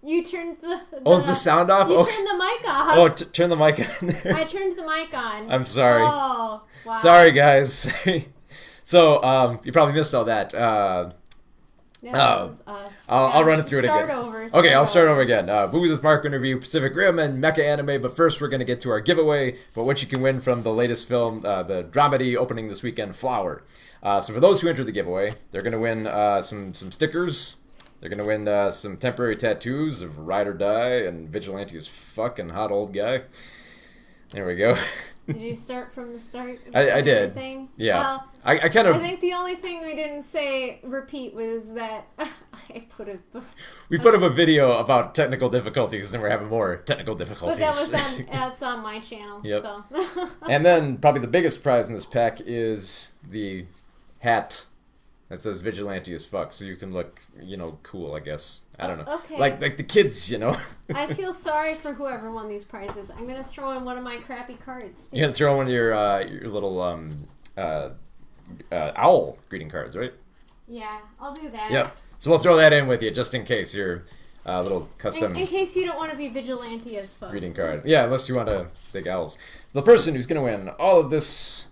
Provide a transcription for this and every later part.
You turned the oh, is the sound off? You oh. turned the mic off. Oh, turn the mic on there. I turned the mic on. I'm sorry. Oh, wow. Sorry, guys. So, you probably missed all that. I'll run it through it again. Okay, I'll start over again. Movies with Mark interview, Pacific Rim, and Mecha Anime. But first, we're going to get to our giveaway for what you can win from the latest film, the dramedy opening this weekend, Flower. So for those who enter the giveaway, they're going to win some stickers. They're going to win some temporary tattoos of Ride or Die and Vigilante as fuck and Hot Old Guy. There we go. Did you start from the start? I did. Yeah. Well, I kind of. I think the only thing we didn't repeat was that we put up a video about technical difficulties, and we're having more technical difficulties. But that's on my channel. Yep. So. And then probably the biggest prize in this pack is the hat that says Vigilante as fuck, so you can look, cool, I guess. I don't know. Okay. Like the kids, I feel sorry for whoever won these prizes. I'm gonna throw in one of my crappy cards. You're gonna throw in your little owl greeting cards, right? Yeah, I'll do that. Yep. So we'll throw that in with you just in case your little custom. In case you don't want to be vigilante as fuck. Greeting card. Yeah, unless you want to take owls. So the person who's gonna win all of this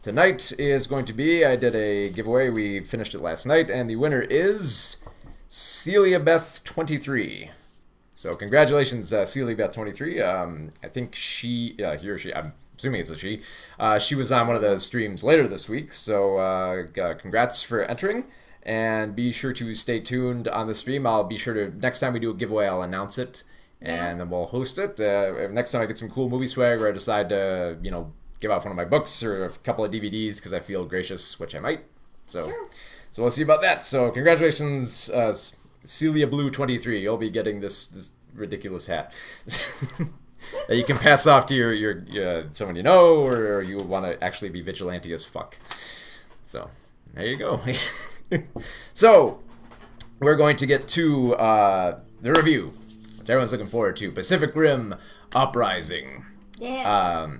tonight is going to be. I did a giveaway. We finished it last night, and the winner is Celia Beth 23. So congratulations, Celia Beth 23. I think he or she. I'm assuming it's a she. She was on one of the streams later this week. So congrats for entering, and be sure to stay tuned on the stream. I'll be sure to next time we do a giveaway, I'll announce it, and then we'll host it. Next time I get some cool movie swag, or I decide to give out one of my books or a couple of DVDs because I feel gracious, which I might. So. Sure. So we'll see about that. So congratulations, Celia Blue 23. You'll be getting this ridiculous hat that you can pass off to your someone you know, or you want to actually be vigilante as fuck. So there you go. So we're going to get to the review, which everyone's looking forward to. Pacific Rim Uprising. Yes.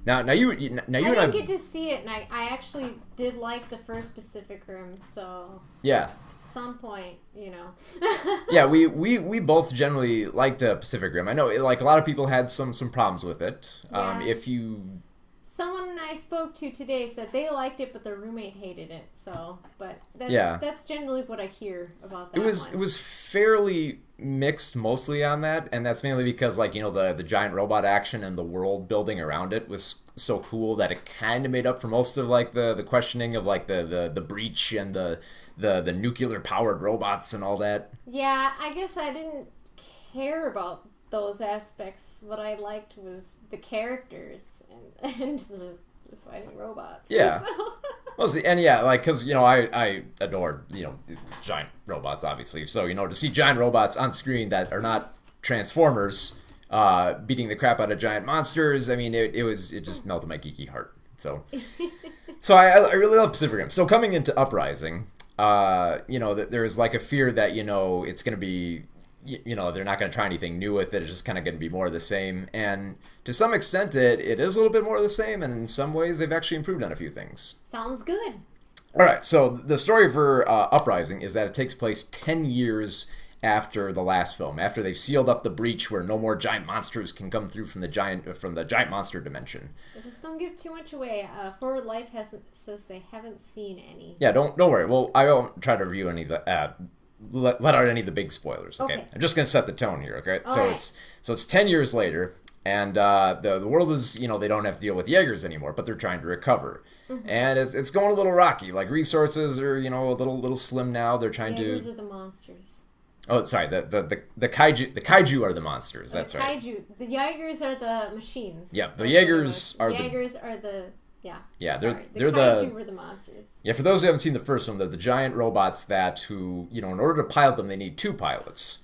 Now you I didn't get to see it, and I actually did like the first Pacific Rim, so yeah. At some point, Yeah, we both generally liked Pacific Rim. I know, like, a lot of people had some problems with it. Yes. Someone I spoke to today said they liked it, but their roommate hated it. So, but that's generally what I hear about that. It was fairly mixed mostly on that, and that's mainly because, like, the giant robot action and the world building around it was so cool that it kind of made up for most of, like, the questioning of, like, the breach and the nuclear powered robots and all that. Yeah, I guess I didn't care about those aspects. What I liked was the characters and the fighting robots. Yeah. Well, see, and yeah, like, because, I adore, giant robots, obviously. So, to see giant robots on screen that are not Transformers beating the crap out of giant monsters, I mean, it just melted my geeky heart. So, I really love Pacific Rim. So, coming into Uprising, there is, like, a fear that, it's going to be, they're not going to try anything new with it. It's just kind of going to be more of the same. And to some extent, it is a little bit more of the same. And in some ways, they've actually improved on a few things. Sounds good. All right. So the story for Uprising is that it takes place 10 years after the last film, after they've sealed up the breach where no more giant monsters can come through from the giant monster dimension. But just don't give too much away. Forward Life says they haven't seen any. Yeah, don't worry. Well, I won't try to review any of the. Let out any of the big spoilers, okay? I'm just gonna set the tone here, okay? It's 10 years later, and the world is, they don't have to deal with Jaegers anymore, but they're trying to recover, and it's going a little rocky. Like, resources are, a little slim now. They're trying Jaegers are the monsters. Oh, sorry, the kaiju are the monsters. That's right. Kaiju. The Jaegers are the machines. Yeah, the Jaegers are the. Yeah, they're the kaiju were the monsters. Yeah, for those who haven't seen the first one, they're the giant robots who, in order to pilot them, they need two pilots.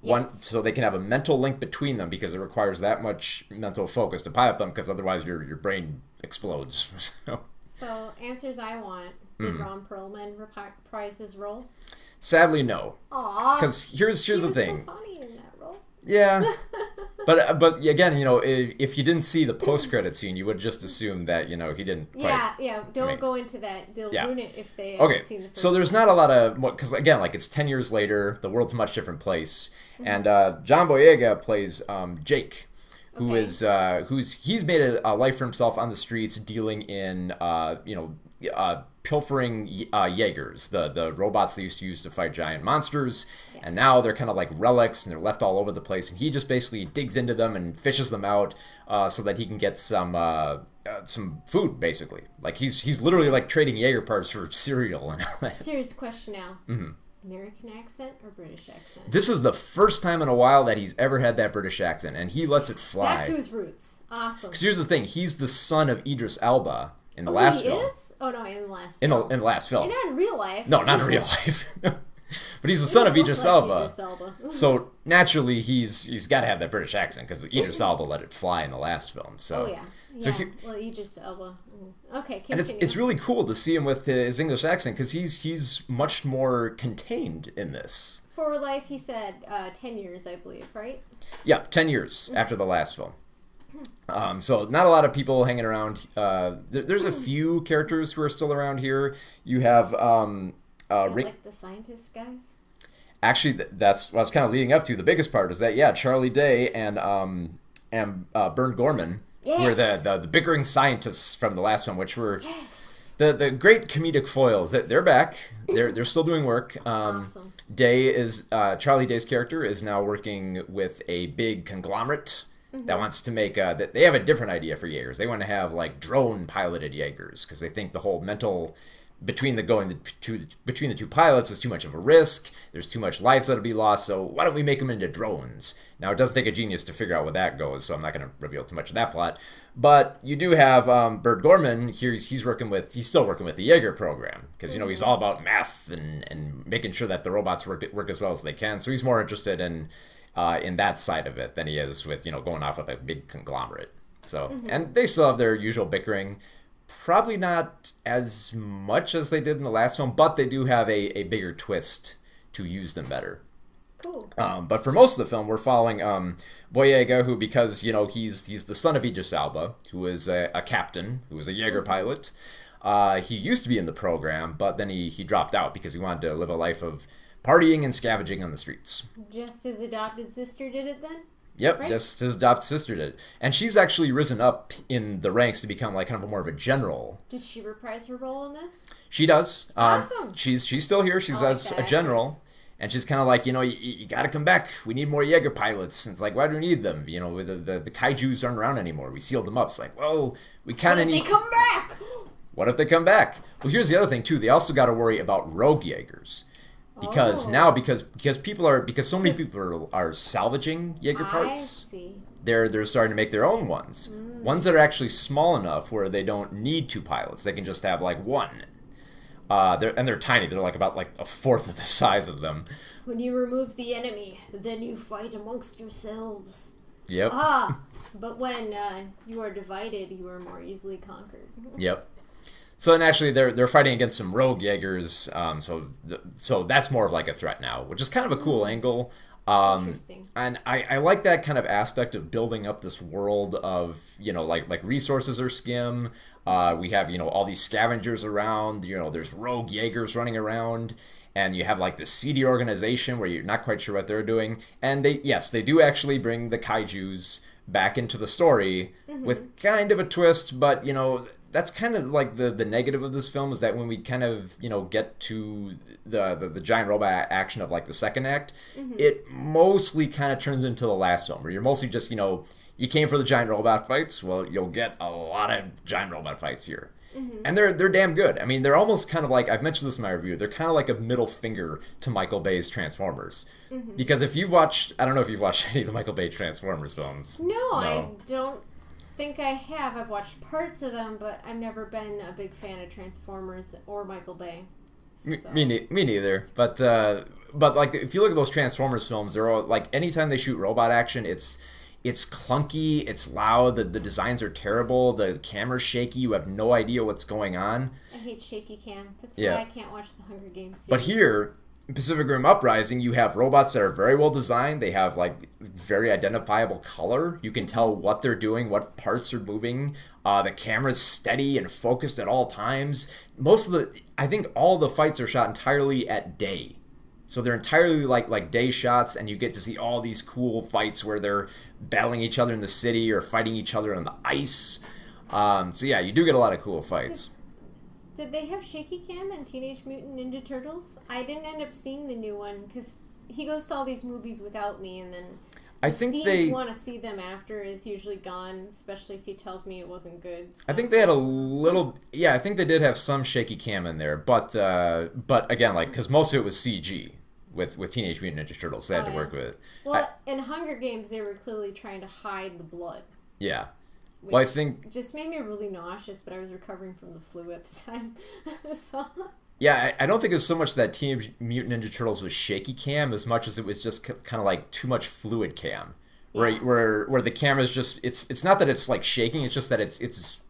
Yes. One, so they can have a mental link between them because it requires that much mental focus to pilot them, because otherwise your brain explodes. So, answers I want. Did Ron Perlman reprise his role? Sadly, no. Aww. Because here's the thing. So funny in that role. Yeah. But again, if you didn't see the post-credit scene, you would just assume that he didn't. Yeah. Don't go into that. They'll ruin it if they haven't seen the first. So there's not a lot of because again, like it's 10 years later, the world's a much different place, and John Boyega plays Jake, who is he's made a life for himself on the streets, dealing in pilfering Jaegers, the robots they used to use to fight giant monsters, and now they're kind of like relics and they're left all over the place, and he just basically digs into them and fishes them out so that he can get some food, basically. Like he's literally like trading Jaeger parts for cereal and all that. Serious question now. American accent or British accent? This is the first time in a while that he's ever had that British accent, and he lets it fly. Back to his roots. Awesome. Because here's the thing, he's the son of Idris Elba in the last film. He is? Oh, no, in the last film. In the last film. And not in real life. No, not in real life. But he's the son of Idris Elba. So naturally, he's got to have that British accent, because Idris Elba let it fly in the last film. So. Oh, yeah. So well, Idris Elba. Okay, continue. And it's really cool to see him with his English accent, because he's much more contained in this. For life, he said 10 years, I believe, right? Yeah, 10 years after the last film. So not a lot of people hanging around. There's a few characters who are still around here. You have like the scientist guys. Actually, that's what I was kind of leading up to. The biggest part is that Charlie Day and Bern Gorman were the bickering scientists from the last one, which were the great comedic foils. They're back. They're still doing work. Awesome. Day is Charlie Day's character is now working with a big conglomerate that wants to make they have a different idea for Jaegers. They want to have like drone piloted Jaegers, because they think the whole mental between the two pilots is too much of a risk. There's too much lives that'll be lost. So why don't we make them into drones? Now it doesn't take a genius to figure out where that goes, so I'm not going to reveal too much of that plot. But you do have Bert Gorman here. He's still working with the Jaeger program, because he's all about math and making sure that the robots work as well as they can. So he's more interested in that side of it than he is with going off with a big conglomerate. So and they still have their usual bickering. Probably not as much as they did in the last film, but they do have a bigger twist to use them better. Cool. But for most of the film, we're following Boyega, who, because he's the son of Idris Elba, who is a captain, who was a Jaeger pilot. He used to be in the program, but then he dropped out because he wanted to live a life of partying and scavenging on the streets. Just his adopted sister did it then? Yep, right? Just his adopted sister did. And she's actually risen up in the ranks to become like kind of more of a general. Did she reprise her role in this? She does. Awesome. She's still here. She's as a general. And she's kind of like, you got to come back. We need more Jaeger pilots. And it's like, why do we need them? The kaijus aren't around anymore. We sealed them up. It's like, well, we kind of need... What if they come back? What if they come back? Well, here's the other thing, too. They also got to worry about rogue Jaegers. Because now, because so many people are salvaging Jaeger parts, they're starting to make their own ones. Ones that are actually small enough where they don't need two pilots. They can just have like one. They're tiny. They're like about like a fourth of the size of them. When you remove the enemy, then you fight amongst yourselves. Yep. But when you are divided, you are more easily conquered. Yep. So naturally, they're fighting against some rogue Jaegers, so that's more of like a threat now, which is kind of a cool angle. Interesting. And I like that kind of aspect of building up this world of like resources are skim. We have all these scavengers around. There's rogue Jaegers running around, and you have like this seedy organization where you're not quite sure what they're doing. And they do actually bring the kaijus back into the story with kind of a twist, but that's kind of like the negative of this film, is that when we kind of get to the giant robot action of like the second act, it mostly kind of turns into the last film, where you're mostly just you came for the giant robot fights. Well, you'll get a lot of giant robot fights here. And they're damn good. I mean, they're almost kind of like, I've mentioned this in my review, they're kind of like a middle finger to Michael Bay's Transformers. Because if you've watched, I don't know if you've watched any of the Michael Bay Transformers films. No, I don't think I have. I've watched parts of them, but I've never been a big fan of Transformers or Michael Bay. So. Me neither. But like, if you look at those Transformers films, they're all like, anytime they shoot robot action, it's clunky, it's loud, the designs are terrible, the camera's shaky, you have no idea what's going on. I hate shaky cam. That's why I can't watch the Hunger Games series. But here, in Pacific Rim Uprising, you have robots that are very well designed. They have like very identifiable color. You can tell what they're doing, what parts are moving. The camera's steady and focused at all times. I think all the fights are shot entirely at day. So they're entirely like day shots, and you get to see all these cool fights where they're battling each other in the city or fighting each other on the ice. So yeah, you do get a lot of cool fights. Did they have shaky cam in Teenage Mutant Ninja Turtles? I didn't end up seeing the new one because he goes to all these movies without me, and then I think they want to see them after is usually gone, especially if he tells me it wasn't good. So. I think they had a little, yeah. I think they did have some shaky cam in there, but again, like because most of it was CG with Teenage Mutant Ninja Turtles, they had to work with it. Well, in Hunger Games, they were clearly trying to hide the blood. Yeah. Well, I think just made me really nauseous, but I was recovering from the flu at the time. So. Yeah, I don't think it's so much that Teenage Mutant Ninja Turtles was shaky cam as much as it was just kind of like too much fluid cam, where the camera's just it's not that it's like shaking, it's just that it's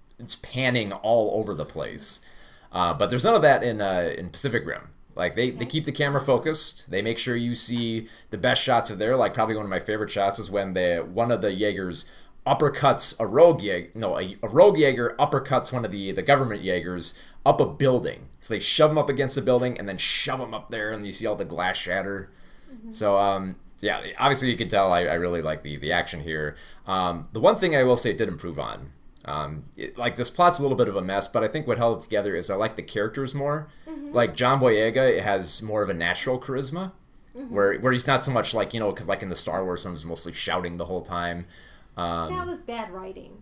panning all over the place. But there's none of that in Pacific Rim. Like they keep the camera focused. They make sure you see the best shots of there. Like probably one of my favorite shots is when one of the Jaegers uppercuts a rogue Jaeger. No, a rogue Jaeger uppercuts one of the government Jaegers up a building. So they shove him up against the building and then shove him up there, and you see all the glass shatter. Mm-hmm. So yeah, obviously you can tell I really like the action here. The one thing I will say it did improve on. Like this plot's a little bit of a mess, but I think what held it together is I like the characters more. Mm-hmm. Like John Boyega has more of a natural charisma, mm-hmm. where he's not so much like, you know, because like in the Star Wars, someone's mostly shouting the whole time. That was bad writing.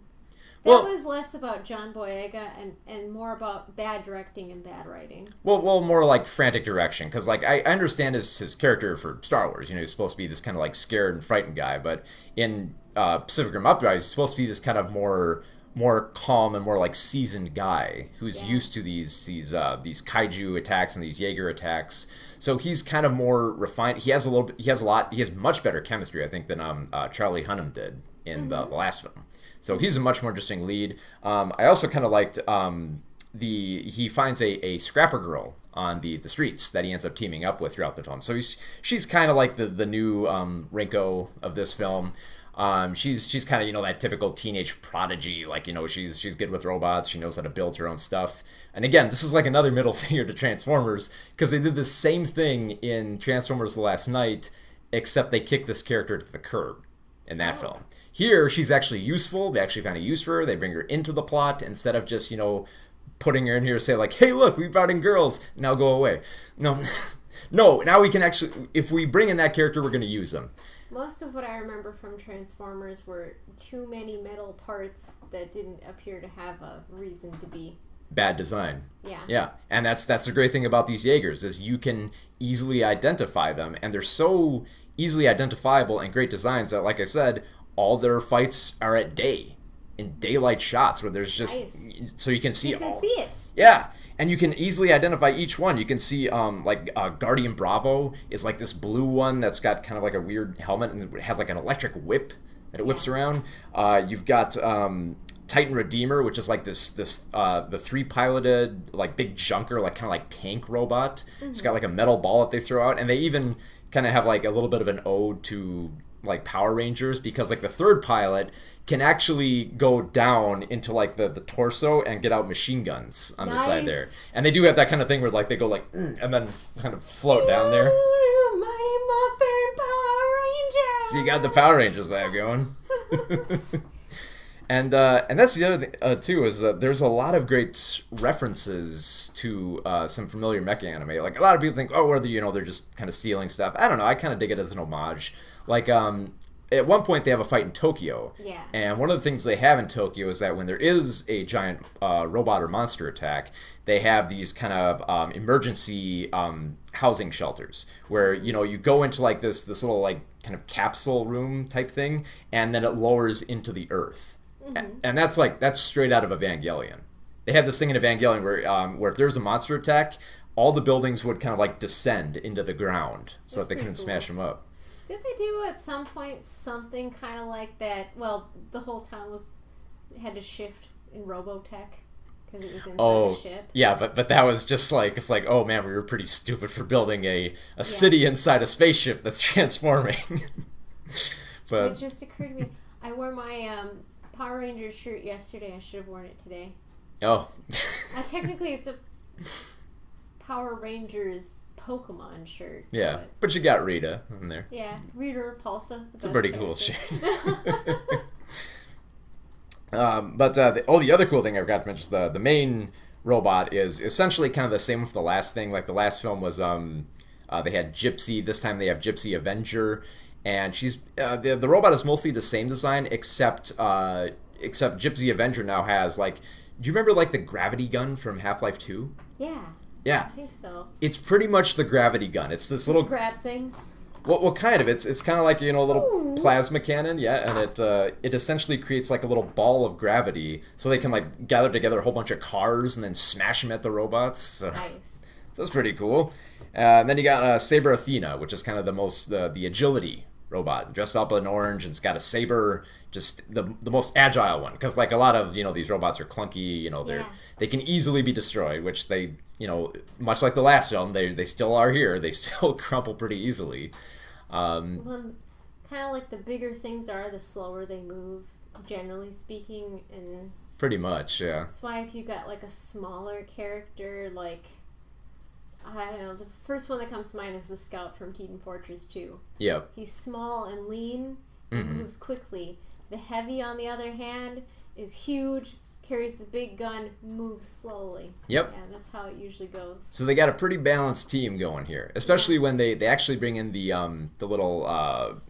That was less about John Boyega and more about bad directing and bad writing. Well, more like frantic direction, because like I understand his character for Star Wars. You know, he's supposed to be this kind of like scared and frightened guy, but in Pacific Rim Uprising, he's supposed to be this kind of more calm and more like seasoned guy who's used to these kaiju attacks and these Jaeger attacks. So he's kind of more refined. He has much better chemistry, I think, than Charlie Hunnam did in the last film. So he's a much more interesting lead. I also kind of liked he finds a scrapper girl on the streets that he ends up teaming up with throughout the film. So she's kind of like the new Rinko of this film. She's kind of, you know, that typical teenage prodigy, like, you know, she's good with robots, she knows how to build her own stuff. And again, this is like another middle finger to Transformers, because they did the same thing in Transformers The Last Night, except they kicked this character to the curb in that film. Here, she's actually useful. They actually find a use for her. They bring her into the plot instead of just, you know, putting her in here to say like, hey, look, we brought in girls, now go away. No, no, now we can actually, if we bring in that character, we're going to use them. Most of what I remember from Transformers were too many metal parts that didn't appear to have a reason to be. Bad design. Yeah. Yeah, and that's the great thing about these Jaegers is you can easily identify them, and they're so easily identifiable and great designs that, like I said, all their fights are at day, in daylight shots where there's just so you can see you can see it. Yeah. And you can easily identify each one. You can see, Guardian Bravo is like this blue one that's got kind of like a weird helmet and it has like an electric whip that it whips around. You've got Titan Redeemer, which is like the 3-piloted like big junker, like kind of like tank robot. Mm-hmm. It's got like a metal ball that they throw out, and they even kind of have like a little bit of an ode to like Power Rangers, because like the third pilot can actually go down into like the torso and get out machine guns on the side there. And they do have that kind of thing where like they go like and then kind of float down there. Mighty Morphin Power Rangers. So you got the Power Rangers lab going. And that's the other thing too, is that there's a lot of great references to some familiar mecha anime. Like a lot of people think, oh, whether, you know, they're just kind of stealing stuff. I don't know. I kind of dig it as an homage. Like at one point they have a fight in Tokyo. Yeah. And one of the things they have in Tokyo is that when there is a giant robot or monster attack, they have these kind of emergency housing shelters where, you know, you go into like this little like kind of capsule room type thing, and then it lowers into the earth. Mm-hmm. And that's straight out of Evangelion. They have this thing in Evangelion where if there's a monster attack, all the buildings would kind of like descend into the ground so that they couldn't smash them up. Did they do at some point something kind of like that? Well, the whole town had to shift in Robotech. because it was inside Oh, a ship. yeah, but that was just like, it's like, oh man, we were pretty stupid for building a city inside a spaceship that's transforming. But it just occurred to me, I wore my Power Rangers shirt yesterday. I should have worn it today. oh, Technically, it's a Power Rangers Pokemon shirt. yeah, but you got Rita in there. Yeah, Rita Repulsa. It's a pretty cool shape. The other cool thing I forgot to mention is the main robot is essentially kind of the same with the last thing. Like the last film was they had Gypsy. This time they have Gypsy Avenger, and she's the robot is mostly the same design except Gypsy Avenger now has like. Do you remember like the gravity gun from Half-Life 2? Yeah. Yeah. I think so. It's pretty much the gravity gun. It's this little grab things. Well, kind of. It's kind of like, you know, a little plasma cannon, yeah, and it essentially creates like a little ball of gravity, so they can like gather together a whole bunch of cars and then smash them at the robots. So Nice. that's pretty cool. And then you got Saber Athena, which is kind of the agility robot, dressed up in orange, and it's got a saber, just the most agile one, because like a lot of, you know, these robots are clunky, you know, they can easily be destroyed, which they, you know, much like the last film, they still are here. They still crumple pretty easily. Well, kind of like the bigger things are, the slower they move, generally speaking, and Pretty much, yeah. that's why if you got like a smaller character, like I don't know, the first one that comes to mind is the Scout from Team Fortress 2. Yep. He's small and lean and moves quickly. The Heavy, on the other hand, is huge, carries the big gun, moves slowly. Yep. Yeah, that's how it usually goes. So they got a pretty balanced team going here, especially when they actually bring in the little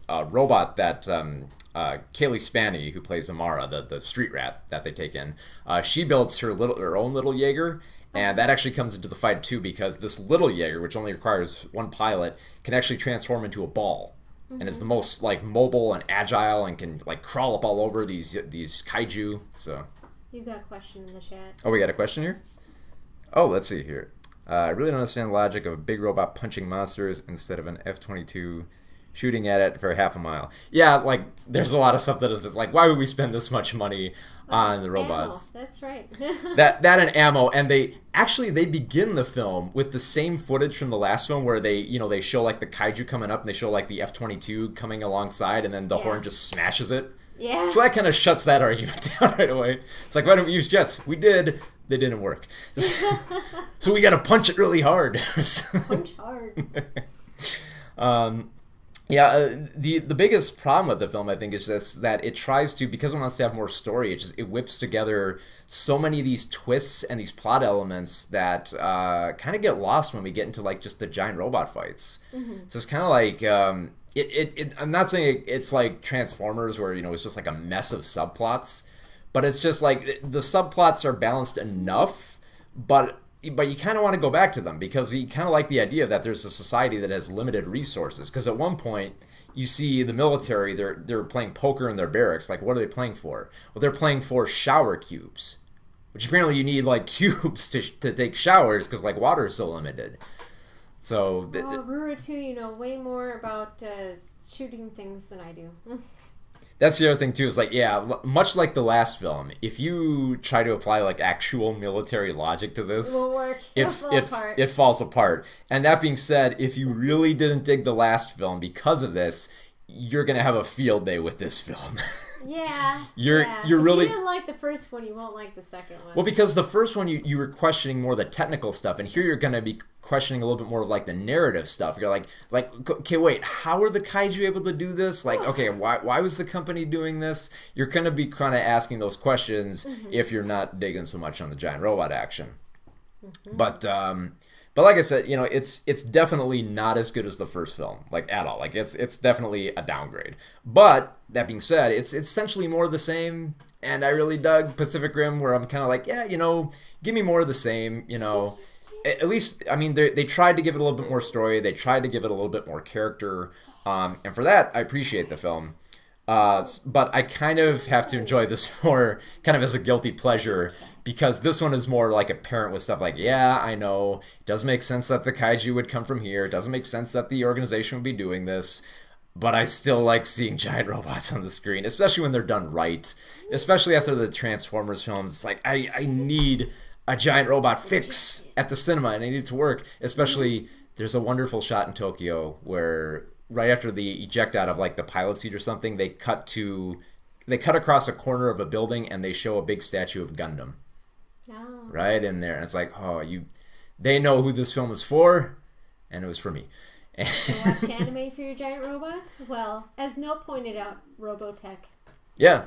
robot that Kaylee Spanny, who plays Amara, the street rat that they take in. She builds her own little Jaeger. And that actually comes into the fight too, because this little Jaeger, which only requires one pilot, can actually transform into a ball, and is the most like mobile and agile, and can like crawl up all over these kaiju. So You got a question in the chat. oh, we got a question here. Oh, let's see here. I really don't understand the logic of a big robot punching monsters instead of an F-22 shooting at it for half a mile. Yeah, like there's a lot of stuff that is just like, why would we spend this much money on the robots? Ammo. That's right. that and ammo, and they begin the film with the same footage from the last film where they show like the kaiju coming up, and they show like the F-22 coming alongside, and then the horn just smashes it. Yeah. So that kind of shuts that argument down right away. It's like, why don't we use jets? We did. They didn't work. So we got to punch it really hard. Punch hard. The biggest problem with the film, I think, is just that it tries to, because it wants to have more story, it whips together so many of these twists and these plot elements that kind of get lost when we get into like just the giant robot fights. So it's kind of like I'm not saying it's like Transformers where it's just like a mess of subplots, but it's just like the subplots are balanced enough, but you kind of want to go back to them because you kind of like the idea that there's a society that has limited resources. Because at one point, you see the military, they're playing poker in their barracks. Like, what are they playing for? Well, they're playing for shower cubes, which apparently you need like cubes to take showers because like water is so limited. So, Rura too, way more about shooting things than I do. that's the other thing too, is like, yeah, much like the last film, if you try to apply like actual military logic to this, It won't work. it falls apart. And that being said, if you really didn't dig the last film because of this, you're gonna have a field day with this film. Yeah. You're if really, you didn't like the first one, you won't like the second one. well, because the first one you were questioning more the technical stuff, and here you're gonna be questioning a little bit more of like the narrative stuff. You're like, okay, wait, how are the kaiju able to do this? Like, okay, why was the company doing this? You're gonna be kind of asking those questions if you're not digging so much on the giant robot action. But like I said, it's definitely not as good as the first film, like at all. Like it's definitely a downgrade. But that being said, it's essentially more of the same. And I really dug Pacific Rim, where I'm kind of like, yeah, give me more of the same. At least, I mean, they tried to give it a little bit more story. They tried to give it a little bit more character, and for that, I appreciate the film. But I kind of have to enjoy this more kind of as a guilty pleasure, because this one is more like a parent with stuff like, yeah, I know, it does make sense that the kaiju would come from here. It doesn't make sense that the organization would be doing this. But I still like seeing giant robots on the screen, especially when they're done right. Especially after the Transformers films. It's like, I need a giant robot fix at the cinema, and it needed to work. Especially, there's a wonderful shot in Tokyo where right after they eject out of like the pilot seat or something, they cut across a corner of a building and they show a big statue of Gundam right in there, and it's like, oh, they know who this film is for, and it was for me. You watch anime for your giant robots? Well, as Neil pointed out, Robotech. Yeah.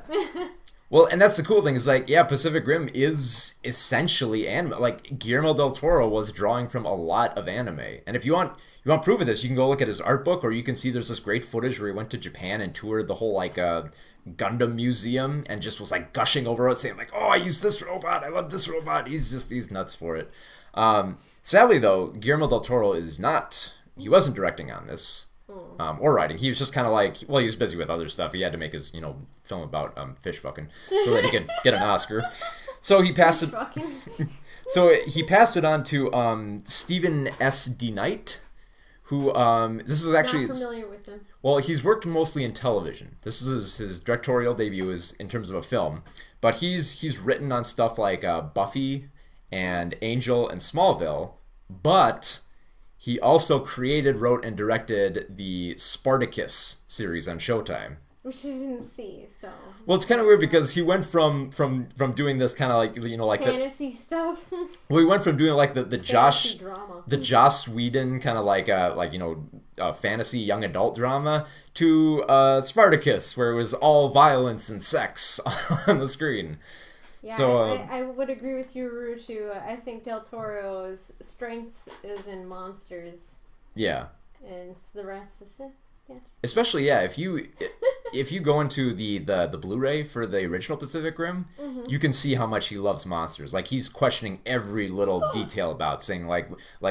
Well, and that's the cool thing is like, yeah, Pacific Rim is essentially anime. Like Guillermo del Toro was drawing from a lot of anime, and if you want proof of this, you can go look at his art book, or you can see there's this great footage where he went to Japan and toured the whole like Gundam museum and just was like gushing over it, saying like, "Oh, I use this robot. I love this robot." He's nuts for it. Sadly, though, Guillermo del Toro is not. He wasn't directing on this. Or writing. He was just kind of like, well, he was busy with other stuff. He had to make his, film about fish fucking so that he could get an Oscar. So he passed it. So he passed it on to Stephen S. D. Knight, who this is actually not familiar with him. Well, he's worked mostly in television. This is his directorial debut is in terms of a film, but he's written on stuff like Buffy and Angel and Smallville, but he also created, wrote, and directed the Spartacus series on Showtime. Which I didn't see, so... Well, it's kind of weird because he went from doing this kind of like, like... fantasy stuff? Well, he went from doing like the Joss... drama. The Joss Whedon kind of like fantasy young adult drama to Spartacus, where it was all violence and sex on the screen. Yeah, so, I would agree with you, Ruchu. I think Del Toro's strength is in monsters. Yeah. And the rest is it. Yeah. Especially, yeah, if you go into the Blu-ray for the original Pacific Rim, you can see how much he loves monsters. Like he's questioning every little detail about, saying like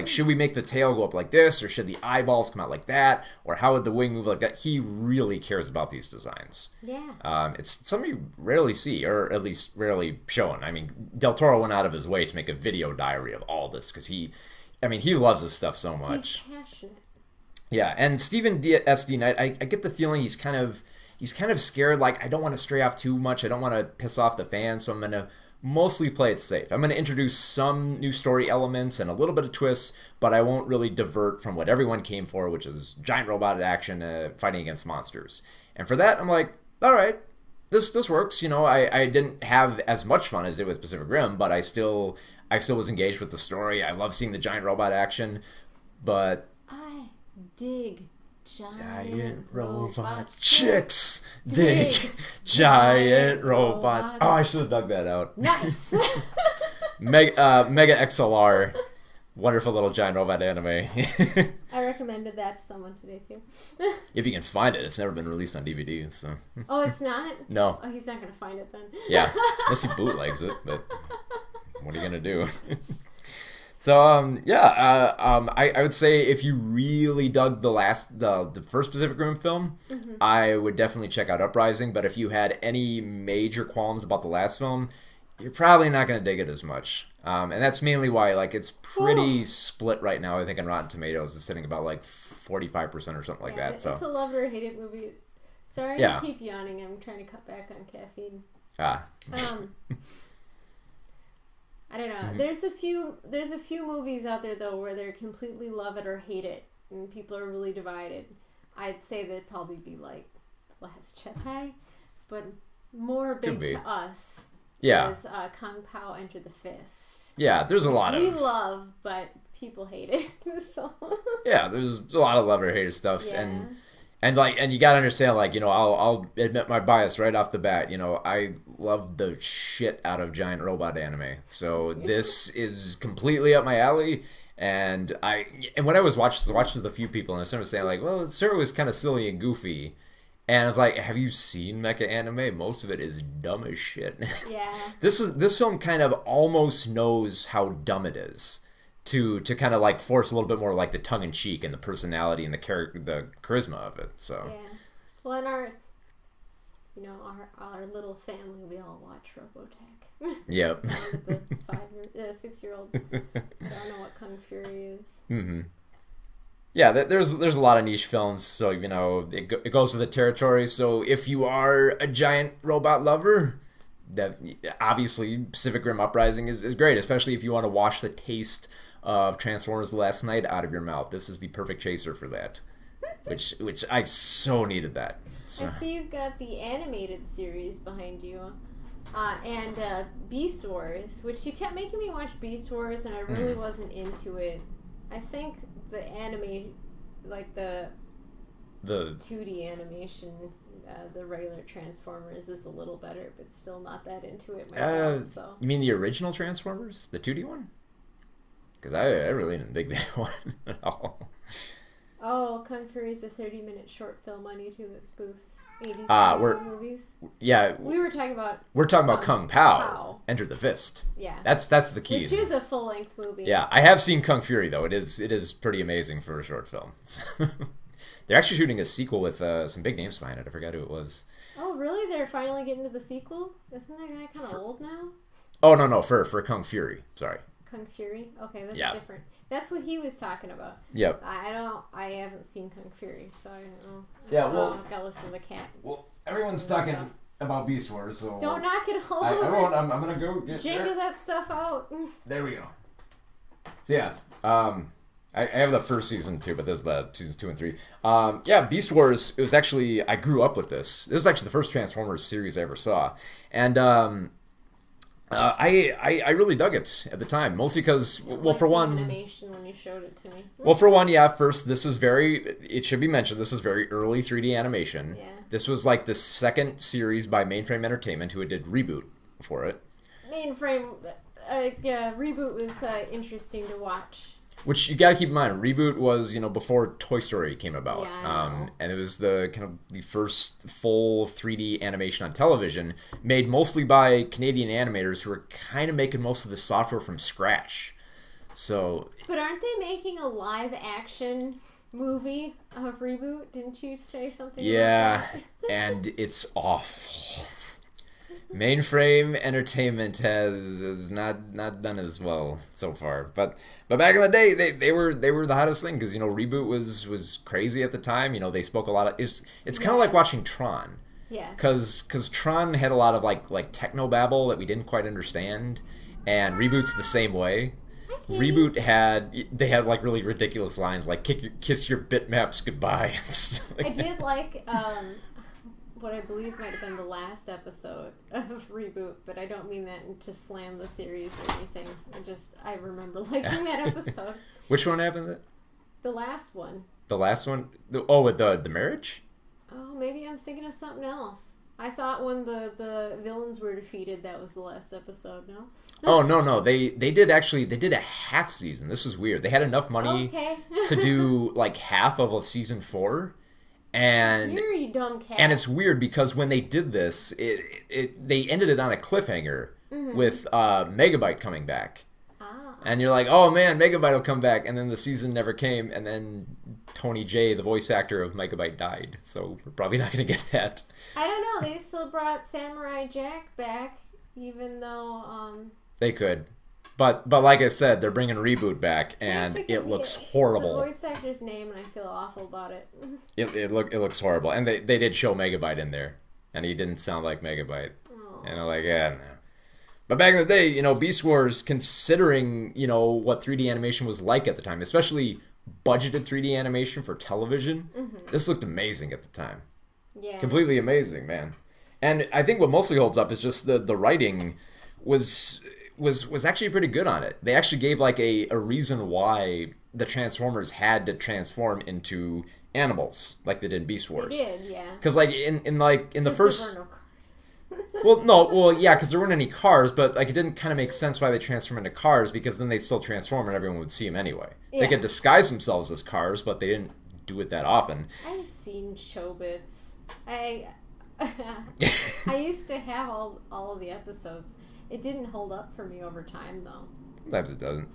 should we make the tail go up like this, or should the eyeballs come out like that, or how would the wing move like that? He really cares about these designs. Yeah. It's something you rarely see, or at least rarely shown. I mean, Del Toro went out of his way to make a video diary of all this because he loves this stuff so much. He's passionate. Yeah, and Stephen S. D. Knight, I get the feeling he's kind of scared, like, I don't want to stray off too much, I don't want to piss off the fans, so I'm going to mostly play it safe. I'm going to introduce some new story elements and a little bit of twists, but I won't really divert from what everyone came for, which is giant robot action fighting against monsters. And for that, I'm like, all right, this works. I didn't have as much fun as I did with Pacific Rim, but I still was engaged with the story. I love seeing the giant robot action, but... dig giant robots. Chicks dig giant robots. Oh, I should have dug that out. Nice. Mega XLR. Wonderful little giant robot anime. I recommended that to someone today too. If you can find it, it's never been released on DVD. So. Oh, it's not? No. Oh, he's not gonna find it then. Yeah, unless he bootlegs it. But what are you gonna do? So I would say if you really dug the first Pacific Rim film, I would definitely check out Uprising. But if you had any major qualms about the last film, you're probably not going to dig it as much. And that's mainly why it's pretty split right now. I think on Rotten Tomatoes it's sitting about 45% or something like that. So it's a love or hate it movie. Sorry to keep yawning. I'm trying to cut back on caffeine. I don't know. There's a few movies out there though where they're completely love it or hate it, and people are really divided. I'd say they'd probably be like Last Jedi, but more big to us. Yeah. Is Kung Pao Enter the Fist. Yeah, there's a lot of... We love, but people hate it. So. Yeah, there's a lot of love or hate stuff, and you gotta understand, I'll admit my bias right off the bat. I love the shit out of giant robot anime, so this is completely up my alley. And when I was watching with a few people, and I started saying well, it sure was kind of silly and goofy. And I was like, have you seen mecha anime? Most of it is dumb as shit. Yeah. This film kind of almost knows how dumb it is. To kind of force a little bit more the tongue in cheek and the personality and the charisma of it. So yeah, well, in our little family, we all watch Robotech. Yep. The 6-year-old don't know what Kung Fury is. Mm-hmm. Yeah, there's a lot of niche films, so it goes with the territory. So if you are a giant robot lover, that obviously Pacific Rim Uprising is great, especially if you want to wash the taste of Transformers: The Last Night out of your mouth. This is the perfect chaser for that, which I so needed that. So. I see you've got the animated series behind you, and Beast Wars, which you kept making me watch Beast Wars, and I really wasn't into it. I think the anime, like the 2D animation, the regular Transformers is a little better, but still not that into it myself. So you mean the original Transformers, the 2D one? Because I really didn't dig that one at all. Oh, Kung Fury is a 30-minute short film on YouTube that spoofs 80s movies. Yeah, we were talking about. We're talking about Kung Pao. Enter the Fist. Yeah, that's the key. Which is a full-length movie. Yeah, I have seen Kung Fury though. It is pretty amazing for a short film. They're actually shooting a sequel with some big names behind it. I forgot who it was. Oh, really? They're finally getting to the sequel? Isn't that guy kind of old now? Oh no, for Kung Fury. Sorry. Kung Fury? Okay, that's different. That's what he was talking about. Yep. I haven't seen Kung Fury, so I don't know. Yeah, well, I gotta listen to the cat. Well, everyone's talking about Beast Wars, so don't knock it all I over. won't. I'm gonna go get Jenga that stuff out. There we go. So yeah, I have the first season too, but this is the seasons 2 and 3. Yeah, Beast Wars. It was actually, I grew up with this. This was actually the first Transformers series I ever saw, and I really dug it at the time, mostly because, well, for one, animation when you showed it to me. Well, for one, yeah. First, this is it should be mentioned, this is very early 3D animation. Yeah. This was like the second series by Mainframe Entertainment, who did Reboot for it. Mainframe, yeah, Reboot was interesting to watch. Which you got to keep in mind, Reboot was, before Toy Story came about. Yeah, and it was the first full 3D animation on television, made mostly by Canadian animators who were kind of making most of the software from scratch. So. But aren't they making a live action movie of Reboot? Didn't you say something? Yeah, like that? And it's awful. Mainframe Entertainment has not done as well so far, but back in the day they were the hottest thing, because Reboot was crazy at the time. They spoke a lot of it's kind of like watching Tron. Yeah. Because Tron had a lot of like techno babble that we didn't quite understand, and Reboot's the same way. Reboot had like really ridiculous lines like kiss your bitmaps goodbye and stuff like I did like what I believe might have been the last episode of Reboot, but I don't mean that to slam the series or anything. I remember liking that episode. Which one happened? The last one. The last one? With the marriage? Oh, maybe I'm thinking of something else. I thought when the villains were defeated, that was the last episode, no? Oh, no. They did a half season. This was weird. They had enough money to do like half of season 4. And you're a dumb cat. And it's weird because when they did this, they ended it on a cliffhanger with Megabyte coming back. Ah. And you're like, oh man, Megabyte will come back, and then the season never came, and then Tony Jay, the voice actor of Megabyte, died. So we're probably not going to get that. I don't know. They still brought Samurai Jack back, even though they could. But like I said, they're bringing Reboot back, and it looks horrible. The voice actor's name, and I feel awful about it. It looks horrible, and they did show Megabyte in there, and he didn't sound like Megabyte. Oh. And I'm like, yeah, no. But back in the day, Beast Wars, considering what 3D animation was like at the time, especially budgeted 3D animation for television, this looked amazing at the time. Yeah, completely amazing, man. And I think what mostly holds up is just the writing was actually pretty good on it. They actually gave like a reason why the Transformers had to transform into animals like they did in Beast Wars. They did, yeah. Because like in the first. There were no cars. Well, yeah, because there weren't any cars, but like it didn't kind of make sense why they transform into cars, because then they'd still transform and everyone would see them anyway. Yeah. They could disguise themselves as cars, but they didn't do it that often. I've seen Chobits. I used to have all of the episodes. It didn't hold up for me over time, though. Sometimes it doesn't.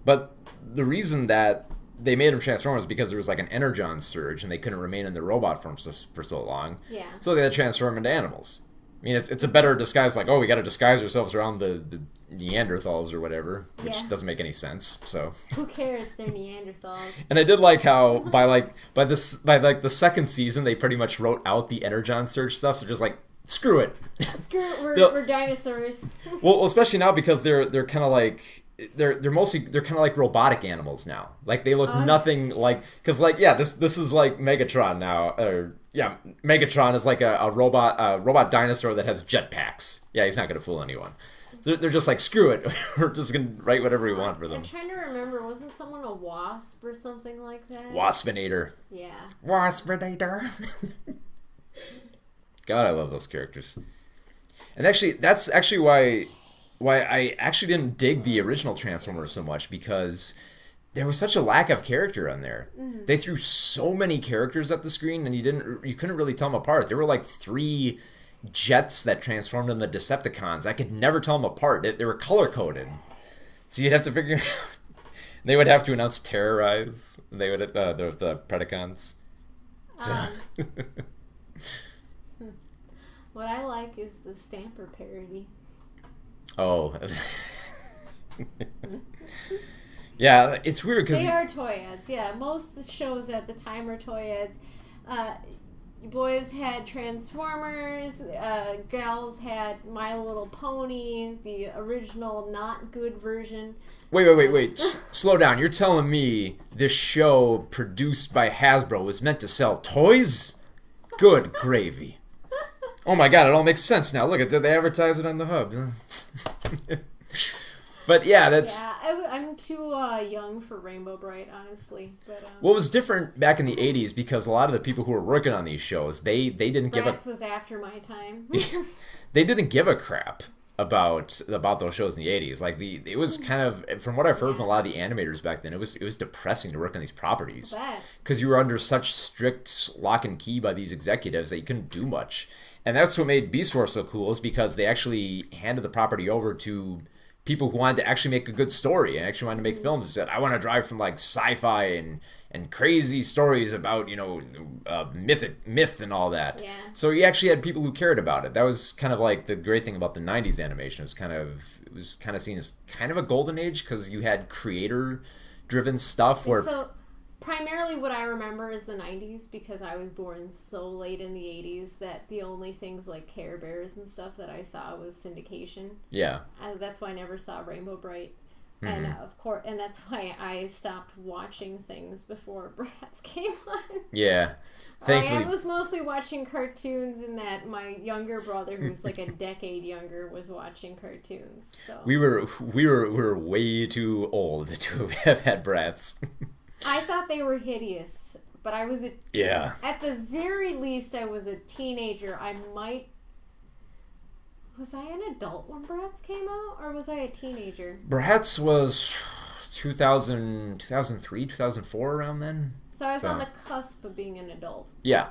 But the reason that they made them transform was because there was like an energon surge, and they couldn't remain in their robot form for so long. Yeah. So they had to transform into animals. I mean, it's a better disguise, like, oh, we got to disguise ourselves around the Neanderthals or whatever, which doesn't make any sense. So who cares? They're Neanderthals. And I did like how by the second season they pretty much wrote out the energon surge stuff. So just like screw it. Screw it, we're dinosaurs. Well, especially now because they're kind of like they're kind of like robotic animals now. Like they look nothing like, because like this is like Megatron now, or Megatron is like a robot dinosaur that has jetpacks. Yeah, he's not gonna fool anyone. They're just like, screw it, we're just gonna write whatever we want for them. I'm trying to remember, wasn't someone a wasp or something like that? Waspinator. Yeah. Waspinator. God, I love those characters. And actually, that's actually why I actually didn't dig the original Transformers so much, because there was such a lack of character on there. Mm-hmm. They threw so many characters at the screen, and you couldn't really tell them apart. There were like 3 jets that transformed into Decepticons. I could never tell them apart. They were color coded, so you'd have to figure. They would have to announce Terrorize. They would the Predacons. So. What I like is the Stamper parody. Oh. Yeah, it's weird because they are toy ads. Yeah, most shows at the time are toy ads. Boys had Transformers, gals had My Little Pony, the original not good version. Wait. Slow down. You're telling me this show produced by Hasbro was meant to sell toys? Good gravy. Oh my god, it all makes sense now. Look, did they advertise it on the hub? But yeah, that's... Yeah, I'm too young for Rainbow Bright, honestly. But what was different back in the 80s, because a lot of the people who were working on these shows, they didn't give a... Bratz was after my time. They didn't give a crap about those shows in the 80s. Like, it was kind of... From what I've heard from a lot of the animators back then, it was depressing to work on these properties. Because you were under such strict lock and key by these executives that you couldn't do much. And that's what made Beast Wars so cool, is because they actually handed the property over to people who wanted to actually make a good story and actually wanted to make films. They said, I want to drive from like sci-fi and crazy stories about, myth and all that. Yeah. So you actually had people who cared about it. That was kind of like the great thing about the 90s animation. It was kind of seen as kind of a golden age, because you had creator-driven stuff where... So, primarily what I remember is the 90s, because I was born so late in the 80s that the only things like Care Bears and stuff that I saw was syndication. Yeah. That's why I never saw Rainbow Bright. Mm-hmm. And of course, and that's why I stopped watching things before Bratz came on. Yeah. Thankfully, I was mostly watching cartoons, and that my younger brother, who's like a decade younger, was watching cartoons. So we were way too old to have had Bratz. I thought they were hideous, but I was at the very least, I was a teenager. Was I an adult when Bratz came out, or was I a teenager? Bratz was 2003, 2004, around then. So I was on the cusp of being an adult. Yeah.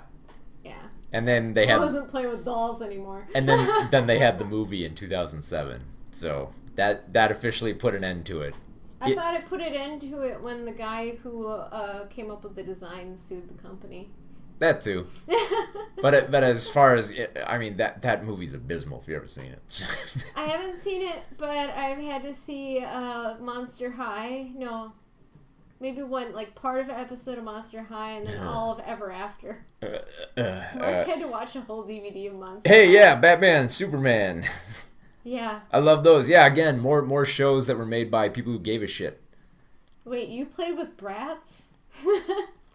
Yeah. And then they had... I wasn't playing with dolls anymore. And then they had the movie in 2007. So that officially put an end to it. I thought it put an end to it when the guy who came up with the design sued the company. That too. but as far as... I mean, that movie's abysmal if you've ever seen it. I haven't seen it, but I've had to see Monster High. No. Maybe one, like, part of an episode of Monster High, and then all of Ever After. I had to watch a whole DVD of Monster High. Yeah, Batman, Superman. Yeah. I love those. Yeah, again, more shows that were made by people who gave a shit. Wait, you played with Bratz?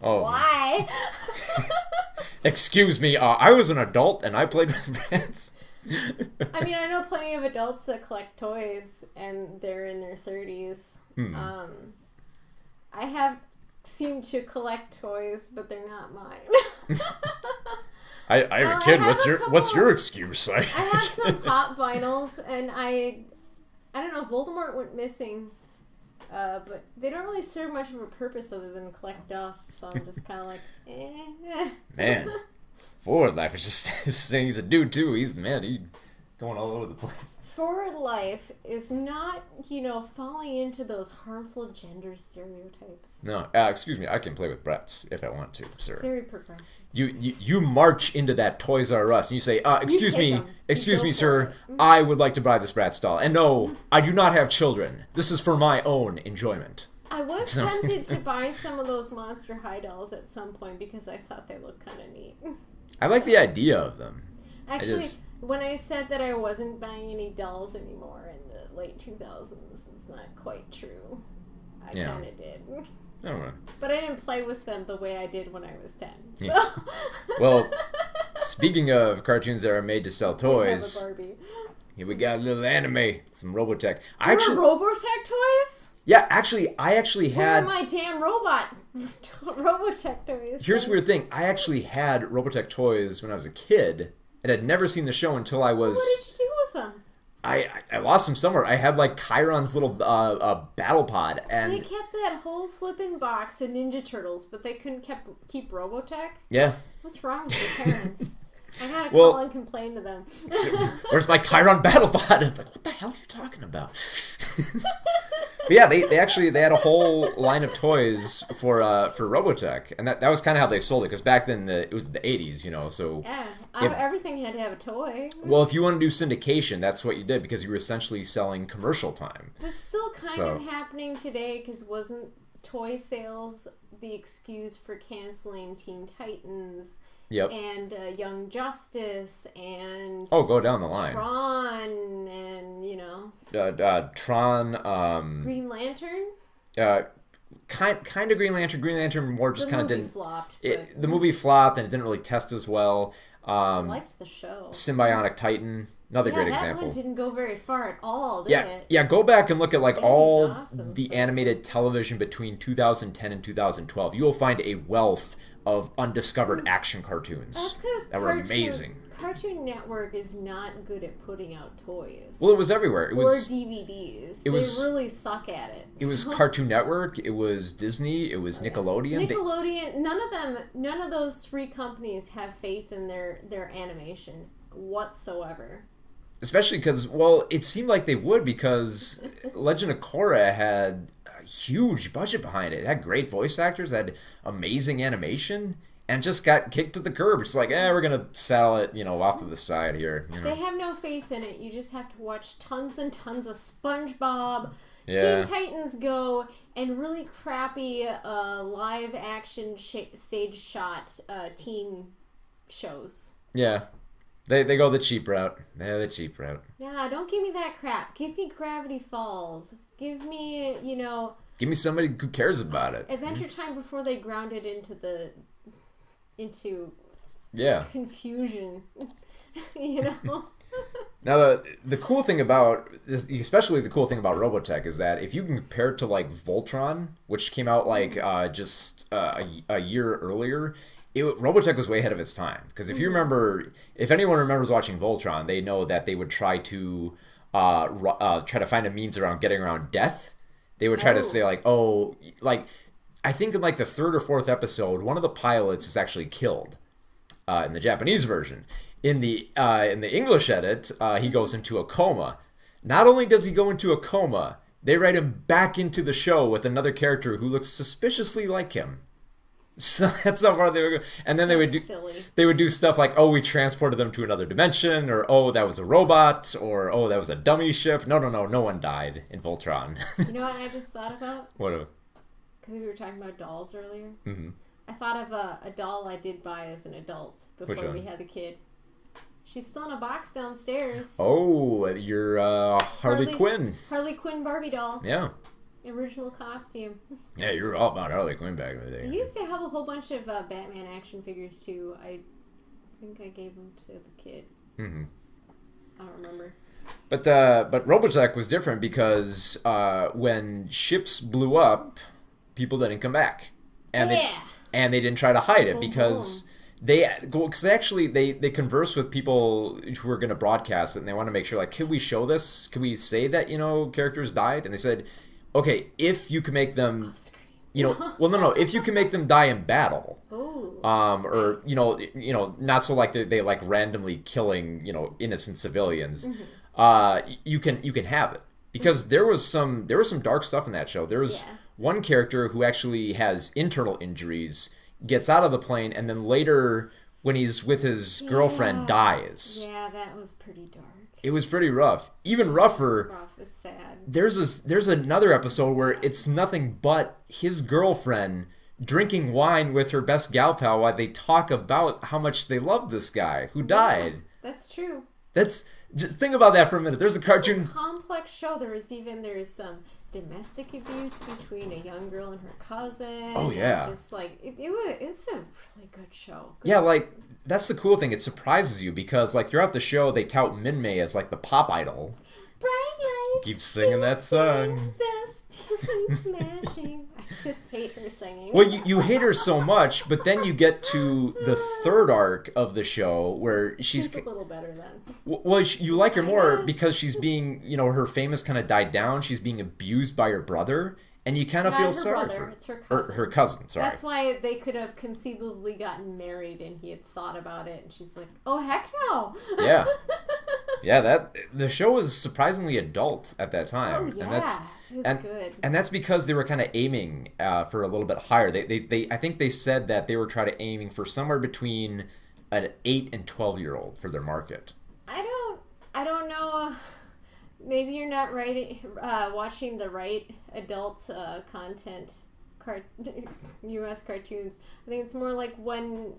Oh. Why? Excuse me, I was an adult and I played with Bratz. I mean, I know plenty of adults that collect toys, and they're in their 30s. I have seemed to collect toys, but they're not mine. I have a kid. What's your excuse? I have some pop vinyls, and I don't know. Voldemort went missing, but they don't really serve much of a purpose other than collect dust. So I'm just kind of like, Man, Forward Life is just saying he's a dude too. He's going all over the place. Forward Life is not, falling into those harmful gender stereotypes. No, excuse me, I can play with Bratz if I want to, sir. Very progressive. You march into that Toys R Us and you say, excuse me, sir, I would like to buy this Bratz doll. And no, I do not have children. This is for my own enjoyment. I was tempted to buy some of those Monster High dolls at some point because I thought they looked kind of neat. I like the idea of them. Actually, When I said that I wasn't buying any dolls anymore in the late 2000s, it's not quite true. I kind of did. I don't know. But I didn't play with them the way I did when I was 10. So. Yeah. Well, speaking of cartoons that are made to sell toys, have a Barbie. Here we got a little anime, some Robotech. There were Robotech toys? Yeah, I actually had... Where are my damn Robotech toys? Here's the weird thing. I actually had Robotech toys when I was a kid, and I'd never seen the show until I was... What did you do with them? I lost them somewhere. I had, like, Chiron's little battle pod, and... They kept that whole flippin' box of Ninja Turtles, but they couldn't keep Robotech? Yeah. What's wrong with your parents? I had to call and complain to them. Where's my Chiron battle pod? It's like, what the hell are you talking about? But yeah, they had a whole line of toys for Robotech, and that was kind of how they sold it, because back then it was the 80s, you know. So yeah, everything had to have a toy. Well, if you want to do syndication, that's what you did, because you were essentially selling commercial time. That's still kind of happening today, because wasn't toy sales the excuse for canceling Teen Titans? Yep. And Young Justice and go down the line. Tron and Tron. Green Lantern. Kind of Green Lantern. Green Lantern more just kind of didn't. Flopped. The movie flopped and it didn't really test as well. I liked the show. Symbiotic Titan. Another great example. That one didn't go very far at all, did it? Yeah, go back and look at all the animated television between 2010 and 2012. You will find a wealth of undiscovered action cartoons. That's because that were amazing. Cartoon Network is not good at putting out toys. Well, it was everywhere. Or DVDs. They really suck at it. It was Cartoon Network. It was Disney. It was Nickelodeon. Nickelodeon. None of those three companies have faith in their animation whatsoever. Especially because, well, it seemed like they would, because Legend of Korra had a huge budget behind it. It had great voice actors, had amazing animation, and just got kicked to the curb. It's like, we're going to sell it, off to the side here. They have no faith in it. You just have to watch tons and tons of SpongeBob, Teen Titans Go, and really crappy live action stage shot teen shows. Yeah. They go the cheap route. They're the cheap route. Yeah, don't give me that crap. Give me Gravity Falls. Give me, Give me somebody who cares about it. Adventure Time before they ground it into confusion. Now the cool thing about this, especially the cool thing about Robotech, is that if you can compare it to like Voltron, which came out like just a year earlier. Robotech was way ahead of its time, because if you remember, if anyone remembers watching Voltron, they know that they would try to find a means around getting around death. They would try to say like, I think in like the third or fourth episode, one of the pilots is actually killed in the Japanese version. In the English edit, he goes into a coma. Not only does he go into a coma, they write him back into the show with another character who looks suspiciously like him. So that's how far they would go. And then they would do stuff like, we transported them to another dimension, or that was a robot, or that was a dummy ship. No one died in Voltron. You know what I just thought about? What? Because we were talking about dolls earlier. Mm-hmm. I thought of a doll I did buy as an adult before we had a kid. She's still in a box downstairs. Oh, your Harley Quinn. Harley Quinn Barbie doll. Yeah. Original costume. Yeah, you were all about Harley Quinn back in the day. I used to have a whole bunch of Batman action figures too. I think I gave them to the kid. Mm-hmm. I don't remember. But Robotech was different, because when ships blew up, people didn't come back, and they didn't try to hide it, because they converse with people who were going to broadcast it, and they want to make sure, like, can we show this? Can we say that characters died? And they said, okay, if you can make them, if you can make them die in battle, or not so like they like randomly killing innocent civilians, you can have it, because there was some dark stuff in that show. There was one character who actually has internal injuries, gets out of the plane, and then later when he's with his girlfriend dies. Yeah, that was pretty dark. It was pretty rough. Even rougher. It's rough. It's sad. There's another episode where it's nothing but his girlfriend drinking wine with her best gal pal while they talk about how much they love this guy who died. That's true. That's just think about that for a minute. There's a cartoon. It's a complex show. There's some domestic abuse between a young girl and her cousin. Oh yeah. Just like it's a really good show. Good. Yeah, like that's the cool thing. It surprises you because like throughout the show they tout Minmay as like the pop idol. Bright lights. Keep singing that song. Smashing. I just hate her singing. Well, you hate her so much, but then you get to the third arc of the show where she's a little better then. Well, you like her more because she's being, you know, her fame has kind of died down. She's being abused by her brother, and you kind of feel sorry for her. It's her cousin. Or her cousin, sorry. That's why they could have conceivably gotten married, and he had thought about it, and she's like, "Oh heck no!" Yeah, yeah. The show was surprisingly adult at that time, Oh yeah, and that's it was good. And that's because they were kind of aiming for a little bit higher. They I think they said that they were trying to aiming for somewhere between an 8 and 12-year-old for their market. I don't know. Maybe you're not watching the right adult content, U.S. cartoons. I think it's more like when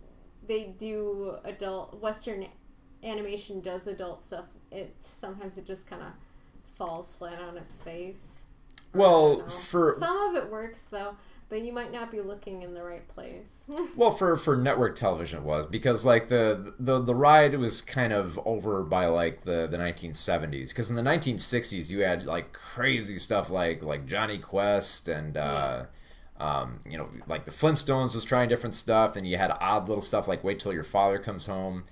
they do Western animation does adult stuff. Sometimes it just kind of falls flat on its face. Well, some of it works though. But you might not be looking in the right place. Well, for network television it was because like the ride was kind of over by like the 1970s because in the 1960s you had like crazy stuff like Johnny Quest and you know, like the Flintstones was trying different stuff, and you had odd little stuff like Wait Till Your Father Comes Home.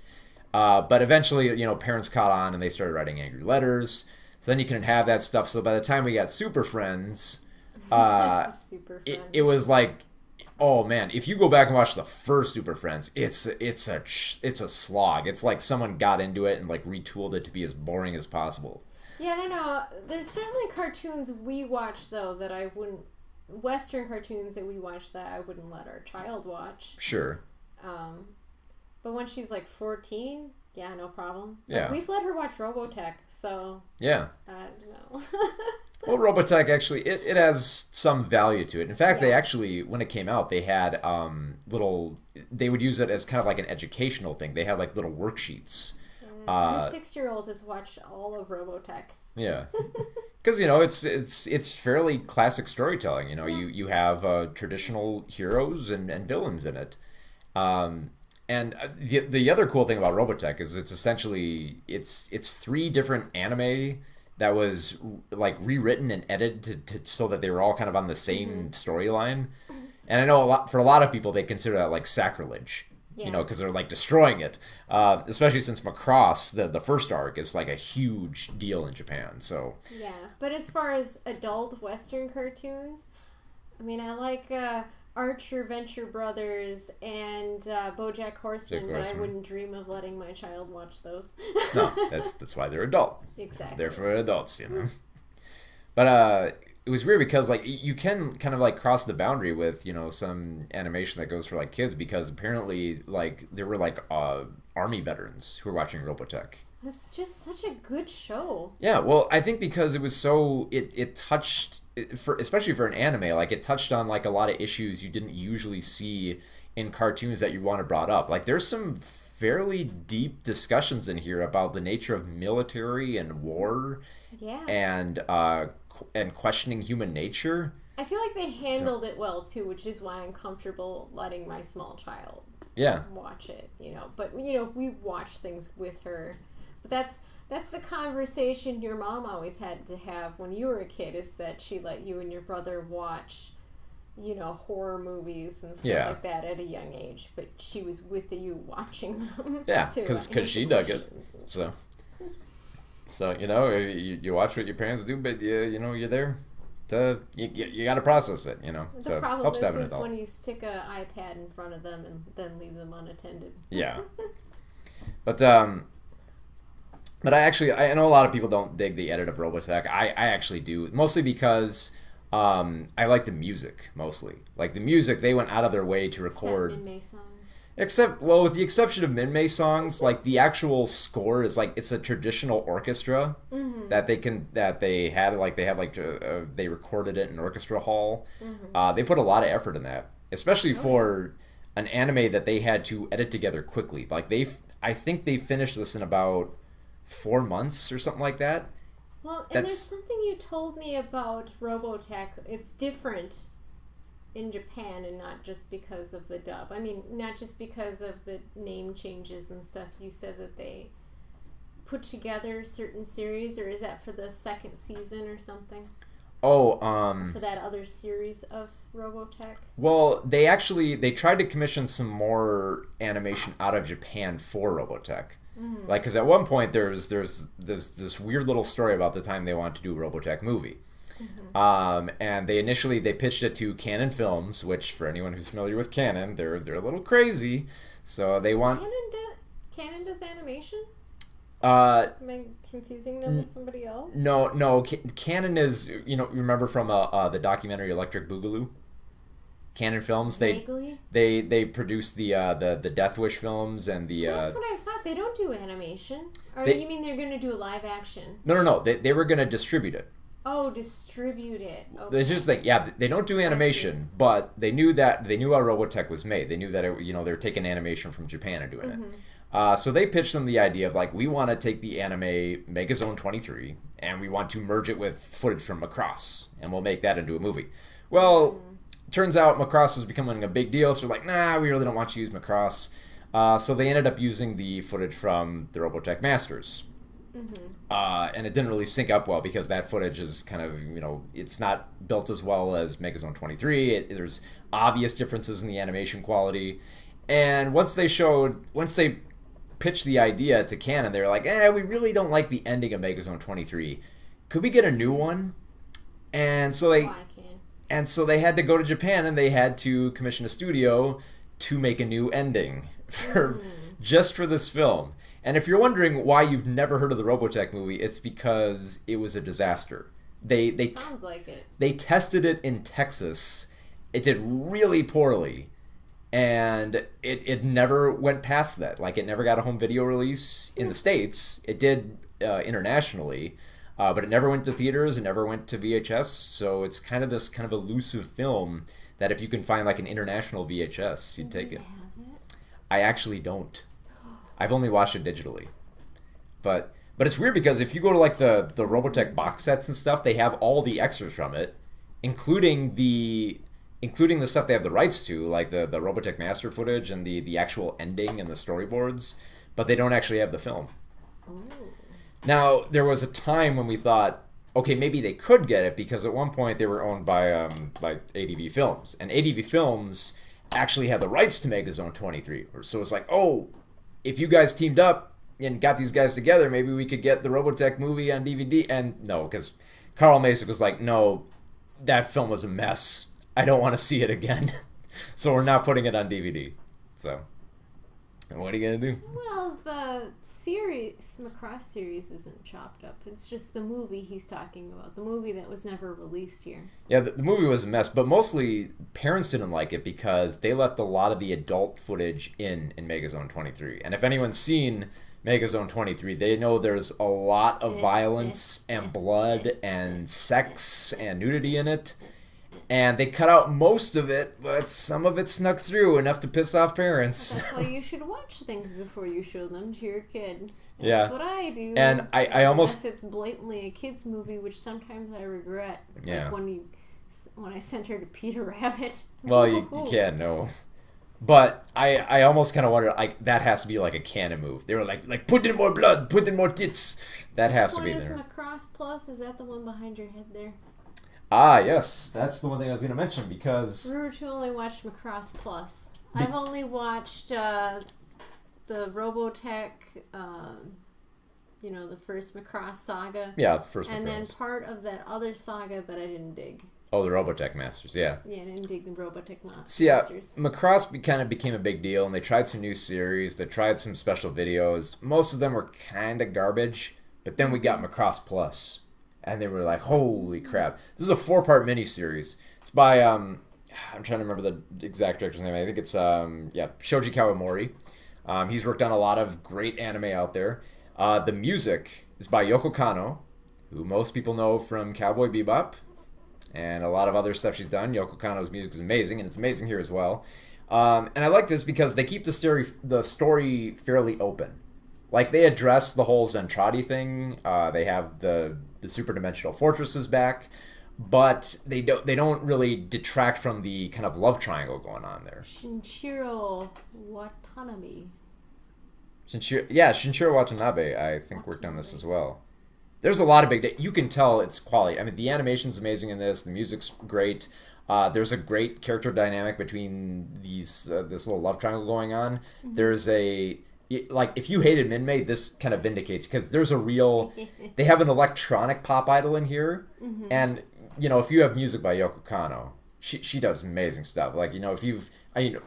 But eventually, you know, parents caught on and they started writing angry letters. So then you couldn't have that stuff. So by the time we got Super Friends, it was like, oh man, if you go back and watch the first Super Friends, it's a slog. It's like someone got into it and like retooled it to be as boring as possible. Yeah, I don't know. There's certainly cartoons we watch though that I wouldn't. Western cartoons that we watch that I wouldn't let our child watch. Sure. But when she's like 14, yeah, no problem. Yeah. Like, we've let her watch Robotech, so. Yeah. I don't know. Well, Robotech actually, it has some value to it. In fact, they actually, when it came out, they had they would use it as kind of like an educational thing. They had like little worksheets. My 6-year-old has watched all of Robotech. Yeah. Because, you know, it's fairly classic storytelling. You know, you have traditional heroes and villains in it. And the other cool thing about Robotech is it's essentially, it's 3 different anime that was like rewritten and edited so that they were all kind of on the same storyline. And I know for a lot of people they consider that like sacrilege, you know, because they're like destroying it. Especially since Macross, the first arc, is like a huge deal in Japan. So yeah, but as far as adult Western cartoons, I mean, I like Archer, Venture Brothers, and BoJack Horseman, but I wouldn't dream of letting my child watch those. No, that's why they're adult. Exactly. They're for adults, you know. But it was weird because like you can kind of like cross the boundary with, you know, some animation that goes for like kids, because apparently like there were like army veterans who were watching Robotech. It's just such a good show. Yeah, well, I think because it was so it touched especially for an anime, like it touched on like a lot of issues you didn't usually see in cartoons that you want to brought up. Like there's some fairly deep discussions in here about the nature of military and war, and questioning human nature. I feel like they handled it well too, which is why I'm comfortable letting my small child watch it, you know. But you know, we watch things with her. But that's the conversation your mom always had to have when you were a kid, is that she let you and your brother watch, you know, horror movies and stuff like that at a young age, but she was with you watching them. Yeah, because she dug it. So you know, you watch what your parents do, but you know, you're there to you got to process it, you know. The problem is when you stick an iPad in front of them and then leave them unattended. Yeah, but I know a lot of people don't dig the edit of Robotech. I actually do, mostly because I like the music mostly. Like the music, they went out of their way to record. Except Minmay songs. Well, with the exception of Minmay songs, like the actual score is like it's a traditional orchestra that they recorded it in an orchestra hall. They put a lot of effort in that, especially for an anime that they had to edit together quickly. Like I think they finished this in about 4 months or something like that. Well, and there's something you told me about Robotech. It's different in Japan, and not just because of the dub. I mean, not just because of the name changes and stuff. You said that they put together certain series, or is that for the second season or something? Oh, for that other series of Robotech? Well, they tried to commission some more animation out of Japan for Robotech. Like, because at one point there's this weird little story about the time they wanted to do a Robotech movie. And they pitched it to Canon Films, which, for anyone who's familiar with Canon, they're a little crazy. So they want Canon does animation? Am I confusing them with somebody else? No. Canon is, remember from the documentary Electric Boogaloo? Canon Films, they produced the Death Wish films and the. That's what I thought. They don't do animation. Or you mean they're going to do a live action? No. They were going to distribute it. Oh, distribute it. Okay. It's just like, they don't do animation, but they knew how Robotech was made. They knew that they were taking animation from Japan and doing it. So they pitched them the idea of like, we want to take the anime Megazone 23 and we want to merge it with footage from Macross, and we'll make that into a movie. Well, turns out Macross was becoming a big deal, so they're like, nah, we really don't want you to use Macross. So they ended up using the footage from the Robotech Masters. And it didn't really sync up well because that footage is kind of, it's not built as well as Megazone 23. There's obvious differences in the animation quality. And once they pitched the idea to Canon, they were like, we really don't like the ending of Megazone 23. Could we get a new one? And so they had to go to Japan and they had to commission a studio to make a new ending just for this film. And if you're wondering why you've never heard of the Robotech movie, it's because it was a disaster. Sounds like it. They tested it in Texas. It did really poorly. And it never went past that. Like, it never got a home video release in the States. It did internationally, but it never went to theaters. It never went to VHS. So it's kind of this kind of elusive film that if you can find like an international VHS, you'd take it. I actually don't. I've only watched it digitally. But it's weird because if you go to like the Robotech box sets and stuff, they have all the extras from it, including the stuff they have the rights to, like the Robotech Master footage and the actual ending and the storyboards, but they don't actually have the film. Ooh. Now, there was a time when we thought, okay, maybe they could get it, because at one point they were owned by like ADV Films, and ADV Films actually had the rights to Megazone 23. So it's like, oh, if you guys teamed up and got these guys together, maybe we could get the Robotech movie on DVD. And no, because Carl Masick was like, no, that film was a mess. I don't want to see it again. So we're not putting it on DVD. So, what are you going to do? Well, the Macross series isn't chopped up. It's just the movie he's talking about. The movie that was never released here. Yeah, the movie was a mess, but mostly parents didn't like it because they left a lot of the adult footage in Megazone 23. And if anyone's seen Megazone 23, they know there's a lot of violence and blood and sex and nudity in it. And they cut out most of it, but some of it snuck through enough to piss off parents. That's why you should watch things before you show them to your kid. That's what I do. And I almost... Unless it's blatantly a kid's movie, which sometimes I regret. Yeah. Like when I sent her to Peter Rabbit. Well, you can't, no. But I almost kind of wonder, like, that has to be like a canon move. They were like put in more blood, put in more tits. That has to be there. Macross Plus? Is that the one behind your head there? Ah, yes. That's the one thing I was going to mention, because... Remember to only watch Macross Plus. I've only watched the Robotech, the first Macross saga. Yeah, the first Macross. And then part of that other saga that I didn't dig. Oh, the Robotech Masters, yeah. Yeah, I didn't dig the Robotech Masters. So yeah, Macross kind of became a big deal, and they tried some new series. They tried some special videos. Most of them were kind of garbage, but then we got Macross Plus. And they were like, holy crap. This is a 4-part miniseries. It's by, I'm trying to remember the exact director's name. I think it's, Shoji Kawamori. He's worked on a lot of great anime out there. The music is by Yoko Kanno, who most people know from Cowboy Bebop, and a lot of other stuff she's done. Yoko Kanno's music is amazing, and it's amazing here as well. And I like this because they keep the story fairly open. Like, they address the whole Zentradi thing. They have the super dimensional fortresses back, but they don't really detract from the kind of love triangle going on there. Shinshiro Watanabe. Shinshiro Watanabe, I think, worked on this as well. There's a lot of you can tell it's quality. I mean, the animation's amazing in this. The music's great. There's a great character dynamic between this little love triangle going on. Mm-hmm. There's like, if you hated Minmay, this kind of vindicates, because there's a real, they have an electronic pop idol in here, mm-hmm. and if you have music by Yoko Kanno, she does amazing stuff. Like,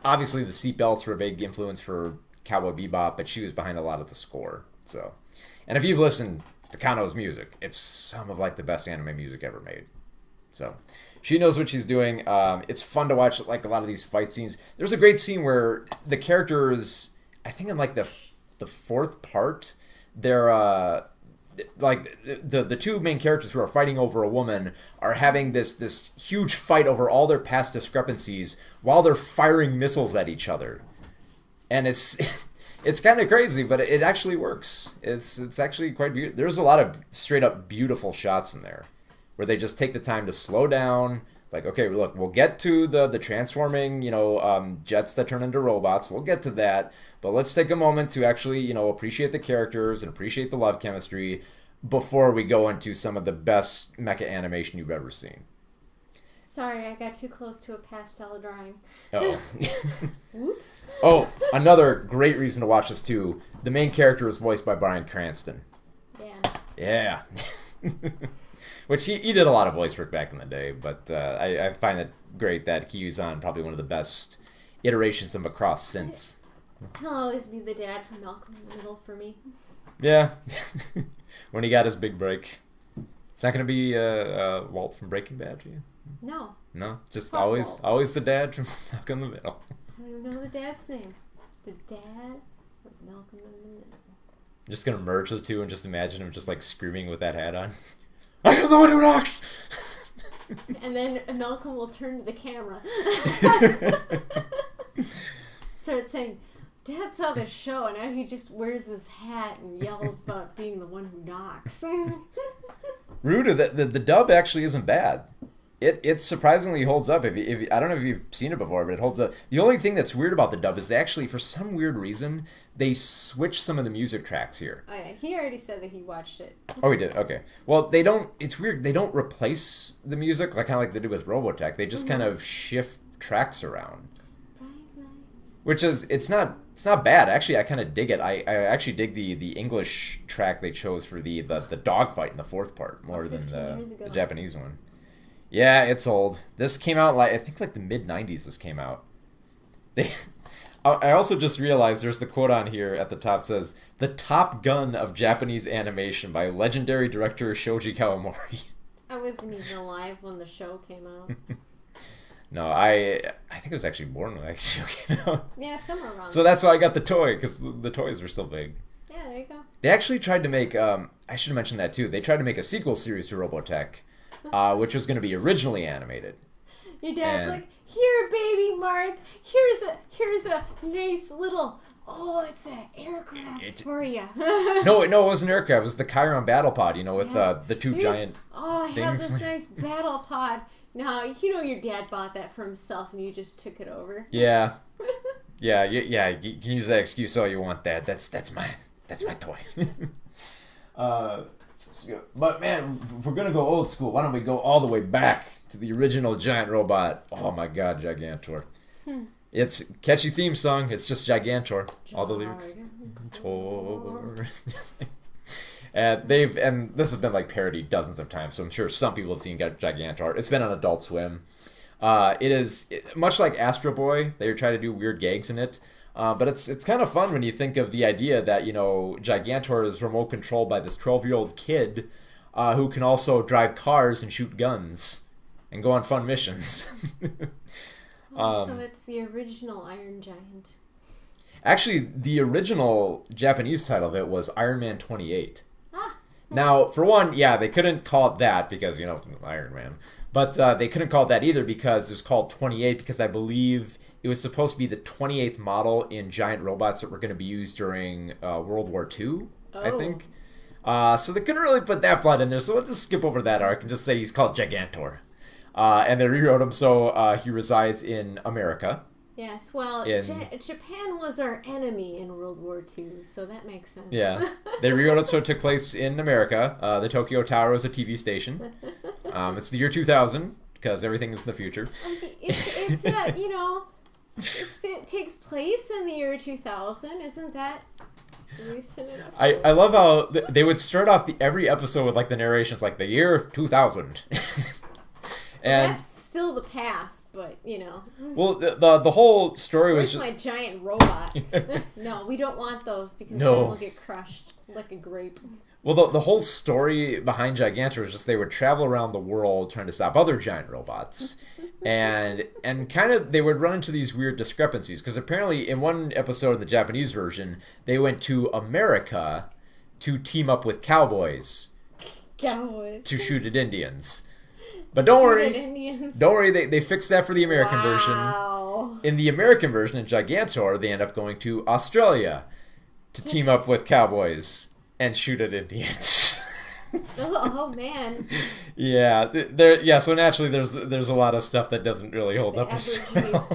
obviously the seatbelts were a big influence for Cowboy Bebop, but she was behind a lot of the score. So, and if you've listened to Kanno's music, it's some of like the best anime music ever made. So she knows what she's doing. It's fun to watch, like, a lot of these fight scenes. There's a great scene where the characters, I think in like the fourth part, they're like the two main characters who are fighting over a woman are having this huge fight over all their past discrepancies while they're firing missiles at each other, and it's it's kind of crazy, but it actually works. It's actually quite beautiful. There's a lot of straight up beautiful shots in there where they just take the time to slow down. Like, okay, look, we'll get to the transforming, jets that turn into robots. We'll get to that. But let's take a moment to actually, appreciate the characters and appreciate the love chemistry before we go into some of the best mecha animation you've ever seen. Sorry, I got too close to a pastel drawing. Oh. Whoops. Oh, another great reason to watch this, too. The main character is voiced by Bryan Cranston. Yeah. Yeah. Which he did a lot of voice work back in the day, but I find it great that he's on probably one of the best iterations of Macross since. He'll always be the dad from Malcolm in the Middle for me. Yeah. When he got his big break. It's not going to be Walt from Breaking Bad to you? No. No? Just always the dad from Malcolm in the Middle. I don't even know the dad's name. The dad of Malcolm in the Middle. I'm just going to merge the two and just imagine him just like screaming with that hat on. I am the one who knocks! And then Malcolm will turn to the camera. Start saying, Dad saw this show and now he just wears this hat and yells about being the one who knocks. Rude, the dub actually isn't bad. It surprisingly holds up. If I don't know if you've seen it before, but it holds up. The only thing that's weird about the dub is they actually, for some weird reason, they switched some of the music tracks here. Oh yeah, he already said that he watched it. Oh, he did? Okay. Well, they don't, it's weird, they don't replace the music, like kind of like they did with Robotech. They just kind of shift tracks around. Which is, it's not bad. Actually, I kind of dig it. I actually dig the English track they chose for the dogfight in the fourth part more than the Japanese one. Yeah, it's old. This came out I think like the mid-90s this came out. I also just realized there's the quote on here at the top says, "The Top Gun of Japanese Animation by legendary director Shoji Kawamori." I wasn't even alive when the show came out. No, I think it was actually born when that show came out. Yeah, somewhere around. So that's why I got the toy, because the toys were still big. Yeah, there you go. They actually tried to make, I should have mentioned that too, they tried to make a sequel series to Robotech, which was going to be originally animated. Your dad's like, "Here, baby Mark, here's a nice little, it's an aircraft for you." No, it wasn't an aircraft, it was the Chiron battle pod, with the two giant I have this nice battle pod. No, your dad bought that for himself and you just took it over. Yeah. Yeah, you can use that excuse all you want, Dad. That's mine. That's my toy. But man, if we're going to go old school, why don't we go all the way back to the original giant robot? Oh my god, Gigantor. It's a catchy theme song. It's just Gigantor. All the lyrics. Tor. And this has been like parodied dozens of times, so I'm sure some people have seen Gigantor. It's been on Adult Swim. It is much like Astro Boy. They try to do weird gags in it, but it's kind of fun when you think of the idea that Gigantor is remote controlled by this 12-year-old kid who can also drive cars and shoot guns and go on fun missions. So it's the original Iron Giant. Actually, the original Japanese title of it was Iron Man 28. Now, for one, yeah, they couldn't call it that because, Iron Man. But they couldn't call it that either because it was called 28 because I believe it was supposed to be the 28th model in giant robots that were going to be used during World War II, I think. So they couldn't really put that plot in there, so we'll just skip over that arc and just say he's called Gigantor. And they rewrote him so he resides in America. Yes, well, Japan was our enemy in World War II, so that makes sense. Yeah, they rewrote it so it took place in America. The Tokyo Tower was a TV station. It's the year 2000, because everything is in the future. It's you know, it takes place in the year 2000, isn't that recent enough? I love how they would start off every episode with like the narrations like the year 2000. And that's still the past, but you know. Well, the whole story was my giant robot. No, we don't want those because then we'll get crushed like a grape. Well, the whole story behind Gigantor was just they would travel around the world trying to stop other giant robots, and kind of they would run into these weird discrepancies because apparently in one episode of the Japanese version they went to America to team up with cowboys to shoot at Indians. But don't worry, they fixed that for the American version. In the American version, in Gigantor, they end up going to Australia to team up with cowboys and shoot at Indians. Oh man. Yeah, so naturally there's a lot of stuff that doesn't really hold up as well.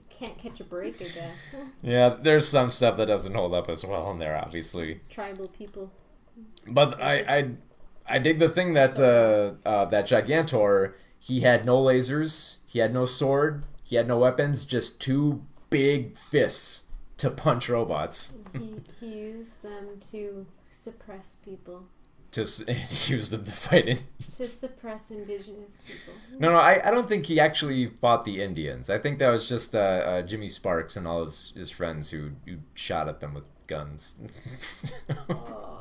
Can't catch a break, I guess. Yeah, there's some stuff that doesn't hold up as well in there, obviously. Tribal people. But I dig the thing that that Gigantor, he had no lasers, he had no sword, he had no weapons, just two big fists to punch robots. He used them to suppress people. To use them to fight Indians. To suppress indigenous people. No, I don't think he actually fought the Indians. I think that was just Jimmy Sparks and all his friends who shot at them with guns. Oh.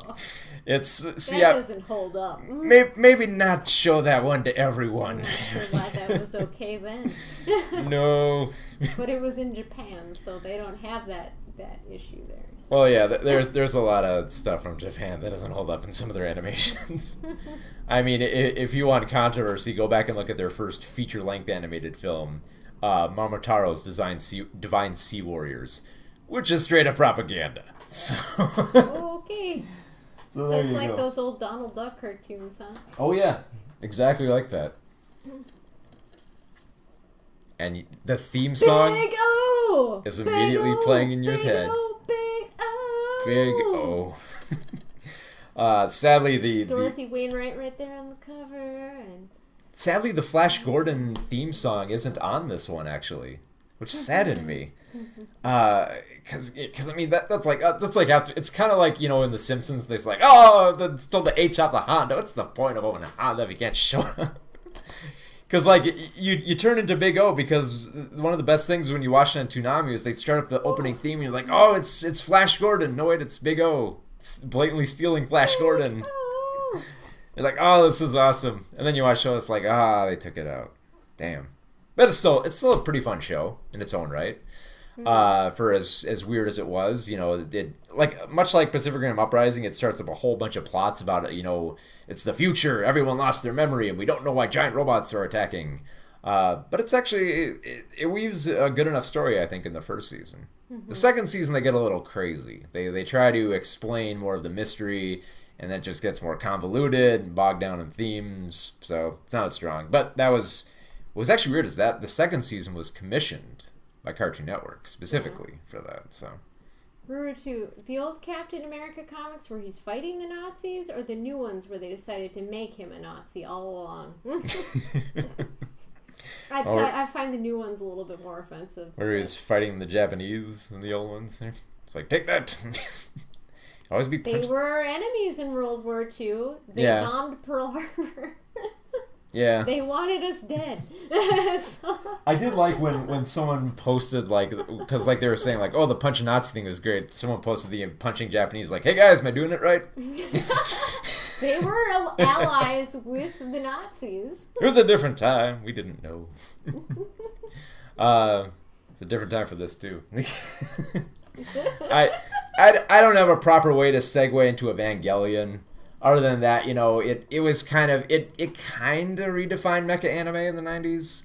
That doesn't hold up. Maybe not show that one to everyone. I'm not sure why that was okay then. No. But it was in Japan, so they don't have that issue there. So. Well, yeah, there's a lot of stuff from Japan that doesn't hold up in some of their animations. I mean, if you want controversy, go back and look at their first feature-length animated film, Mamotaro's Divine Sea Warriors, which is straight-up propaganda. So. Okay. So it's like go. those old Donald Duck cartoons, huh? Oh, yeah. Exactly like that. And the theme song Big O! is immediately playing in your head. Big O! Big O. Sadly, the Dorothy Wainwright right there on the cover. And sadly, the Flash Gordon theme song isn't on this one, actually, which saddened me. Because I mean that's like after, it's kind of like, you know, in The Simpsons they're like, oh, still the H off the Honda. What's the point of owning a Honda if you can't show it? Because like you turn into Big O, because one of the best things when you watch it on Toonami is they start up the opening theme and you're like, oh, it's Flash Gordon. No wait, it's Big O. It's blatantly stealing Flash Gordon. You're like, oh, this is awesome. And then you watch the show, it's like, they took it out. Damn. But it's still a pretty fun show in its own right. For as weird as it was, you know, it did, like, much like Pacific Rim Uprising, it starts up a whole bunch of plots about it, you know, it's the future, everyone lost their memory, and we don't know why giant robots are attacking. But it's actually, it weaves a good enough story, I think, in the first season. Mm-hmm. The second season, they get a little crazy. They try to explain more of the mystery, and then it just gets more convoluted and bogged down in themes, so it's not as strong. But what was actually weird is that the second season was commissioned by Cartoon Network specifically for that. So, Rurotu, the old Captain America comics where he's fighting the Nazis, or the new ones where they decided to make him a Nazi all along? I find the new ones a little bit more offensive. Where he's fighting the Japanese and the old ones. It's like, take that. Always be punched. They were enemies in World War II. They bombed Pearl Harbor. Yeah. They wanted us dead. So. I did like when someone posted, like, because like they were saying, like, oh, the punching Nazi thing was great. Someone posted the punching Japanese, like, hey guys, am I doing it right? They were allies with the Nazis. It was a different time. We didn't know. It's a different time for this too. I don't have a proper way to segue into Evangelion. Other than that, you know, it was kind of it kind of redefined mecha anime in the 90s.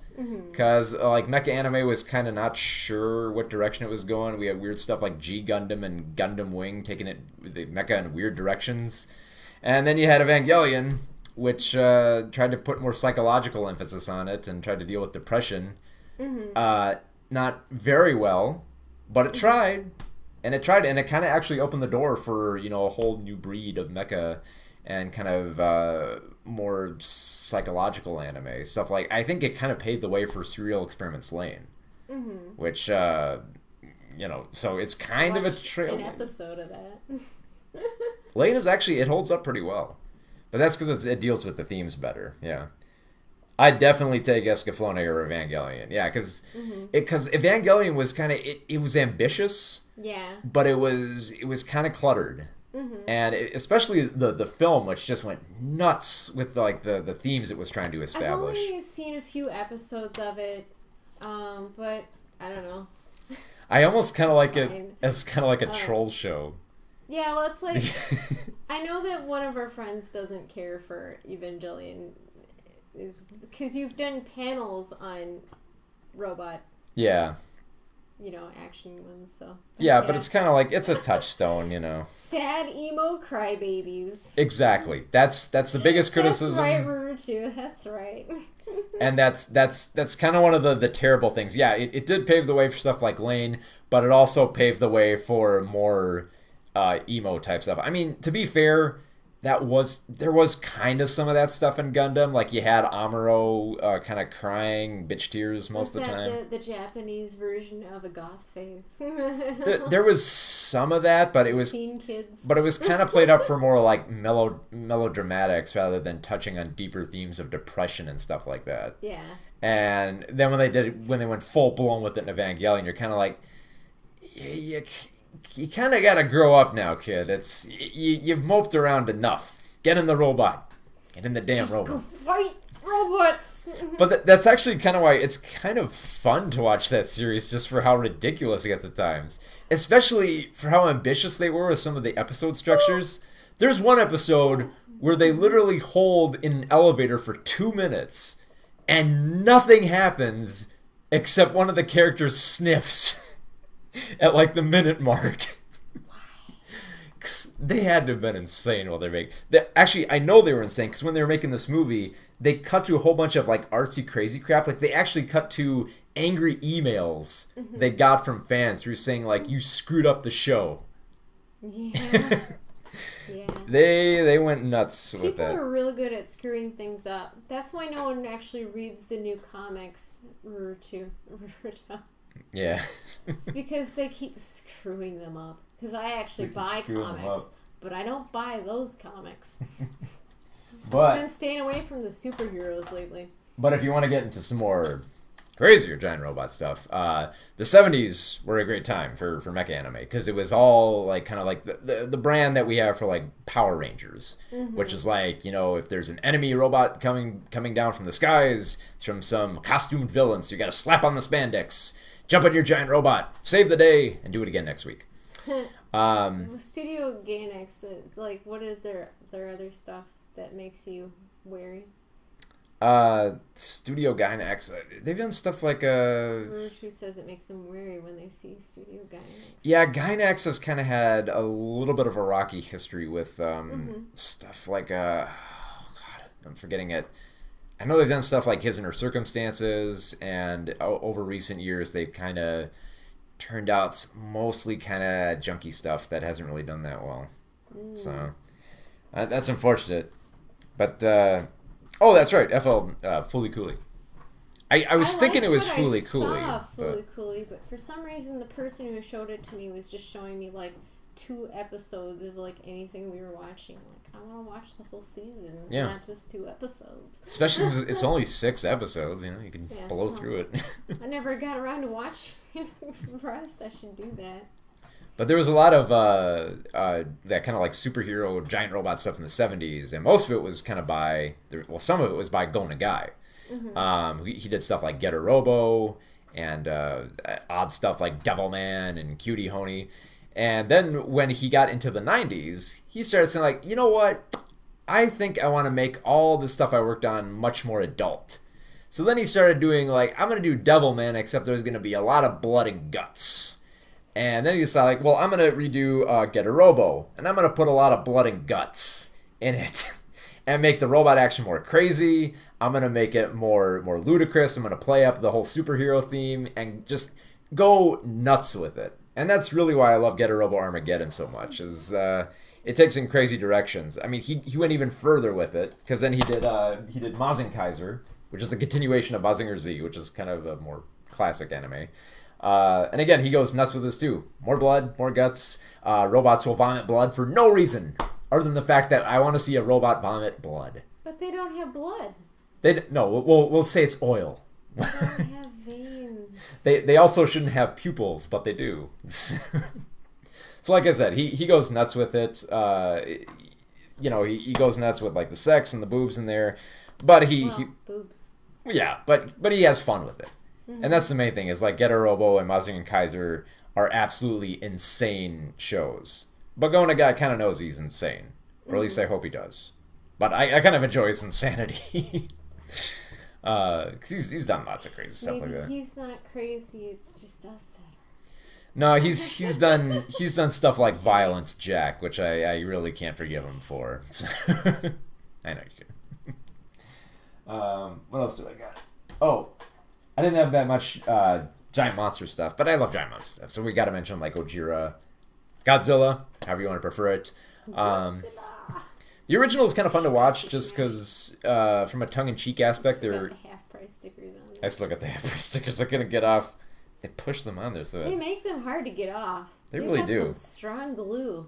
Because like mecha anime was kind of not sure what direction it was going. We had weird stuff like G Gundam and Gundam Wing taking it the mecha in weird directions, and then you had Evangelion, which tried to put more psychological emphasis on it and tried to deal with depression. Not very well, but it tried, and it kind of actually opened the door for a whole new breed of mecha and kind of more psychological anime stuff. Like I think it kind of paved the way for Surreal Experiments Lane, which so it's kind of a trail. An episode of that. Lane is actually it holds up pretty well, but that's because it deals with the themes better. Yeah. I'd definitely take Escaflowne or Evangelion. Yeah, because Evangelion was kind of it was ambitious. Yeah. But it was kind of cluttered, and especially the film, which just went nuts with like the themes it was trying to establish. I've only seen a few episodes of it, but I don't know. I almost kind of like it as kind of like a troll show. Yeah, well, it's like I know that one of our friends doesn't care for Evangelion. Is because you've done panels on robot, action ones. So yeah, but it's kind of like it's a touchdown, Sad emo crybabies. Exactly. That's the biggest criticism. That's right, Rurutu. That's right. And that's kind of one of the terrible things. Yeah, it did pave the way for stuff like Lane, but it also paved the way for more emo type stuff. I mean, to be fair. There was kind of some of that stuff in Gundam. Like you had Amuro kind of crying bitch tears most of the time. The Japanese version of a goth face. there was some of that, but it was teen kids. But it was kind of played up for more like melodramatics rather than touching on deeper themes of depression and stuff like that. Yeah. And then when they went full blown with it in Evangelion, you're kind of like, you kind of got to grow up now, kid. You've moped around enough. Get in the robot. Get in the damn robot. Go fight robots. But that's actually kind of why it's kind of fun to watch that series, just for how ridiculous it gets at times. Especially for how ambitious they were with some of the episode structures. There's one episode where they literally hold in an elevator for 2 minutes and nothing happens except one of the characters sniffs. At like the minute mark. Why? Because they had to have been insane while they're making... Actually, I know they were insane because when they were making this movie, they cut to a whole bunch of like artsy crazy crap. Like they actually cut to angry emails they got from fans who were saying like, you screwed up the show. Yeah. Yeah. They went nuts with that. People are really good at screwing things up. That's why no one actually reads the new comics. Yeah. It's because they keep screwing them up. Because I actually buy comics, but I don't buy those comics. But I've been staying away from the superheroes lately. But if you want to get into some more crazier giant robot stuff, the 70s were a great time for mecha anime because it was all like kind of like the brand that we have for like Power Rangers, which is like, if there's an enemy robot coming down from the skies, it's from some costumed villain, so you got to slap on the spandex. Jump on your giant robot, save the day, and do it again next week. Studio Gainax, like, what is their other stuff that makes you wary? Studio Gainax, they've done stuff like Rurutu says it makes them wary when they see Studio Gainax. Yeah, Gainax has kind of had a little bit of a rocky history with stuff like oh god, I'm forgetting it. I know they've done stuff like His and Her Circumstances, and over recent years they've kind of turned out mostly kind of junky stuff that hasn't really done that well. So that's unfortunate. But oh, that's right, FL Fooly Cooly. I was thinking it was Fooly Cooly. I saw Fooly Cooly, but for some reason the person who showed it to me was just showing me like 2 episodes of like anything we were watching. Like, I want to watch the whole season, not just 2 episodes. Especially since it's only 6 episodes, you can blow through it. I never got around to watching the rest. I should do that. But there was a lot of that kind of like superhero giant robot stuff in the 70s, and most of it was kind of by, some of it was by Go Nagai. He did stuff like Getter Robo and odd stuff like Devilman and Cutie Honey. And then when he got into the 90s, he started saying like, you know what? I think I want to make all the stuff I worked on much more adult. So then he started doing like, I'm going to do Devilman, except there's going to be a lot of blood and guts. And then he decided, like, well, I'm going to redo Get a Robo, and I'm going to put a lot of blood and guts in it and make the robot action more crazy. I'm going to make it more ludicrous. I'm going to play up the whole superhero theme and just go nuts with it. And that's really why I love Get a Robo Armageddon so much, is it takes in crazy directions. I mean, he went even further with it, because then he did Mazing Kaiser, which is the continuation of Mazinger Z, which is kind of a more classic anime. And again, he goes nuts with this too. More blood, more guts. Robots will vomit blood for no reason, other than the fact that I want to see a robot vomit blood. But they don't have blood. We'll say it's oil. They don't have veins. They also shouldn't have pupils, but they do. So like I said, he goes nuts with it. He goes nuts with like the sex and the boobs in there, but boobs. Yeah, but he has fun with it. Mm-hmm. And that's the main thing, is like Get a Robo and Mazinger Kaiser are absolutely insane shows. But Go Nagai kind of knows he's insane. Or at least I hope he does. But I kind of enjoy his insanity. Because he's done lots of crazy stuff like that. He's not crazy, it's just us that are. No, he's done stuff like Violence Jack, which I really can't forgive him for. I know you can. What else do I got? Oh, I didn't have that much giant monster stuff, but I love giant monster stuff. So we got to mention like Gojira, Godzilla, however you want to prefer it. The original is kind of fun to watch, just because from a tongue-in-cheek aspect, they're half-price stickers on them. I still got the half-price stickers. They're gonna get off. They push them on there, so they make them hard to get off. They really do. Some strong glue.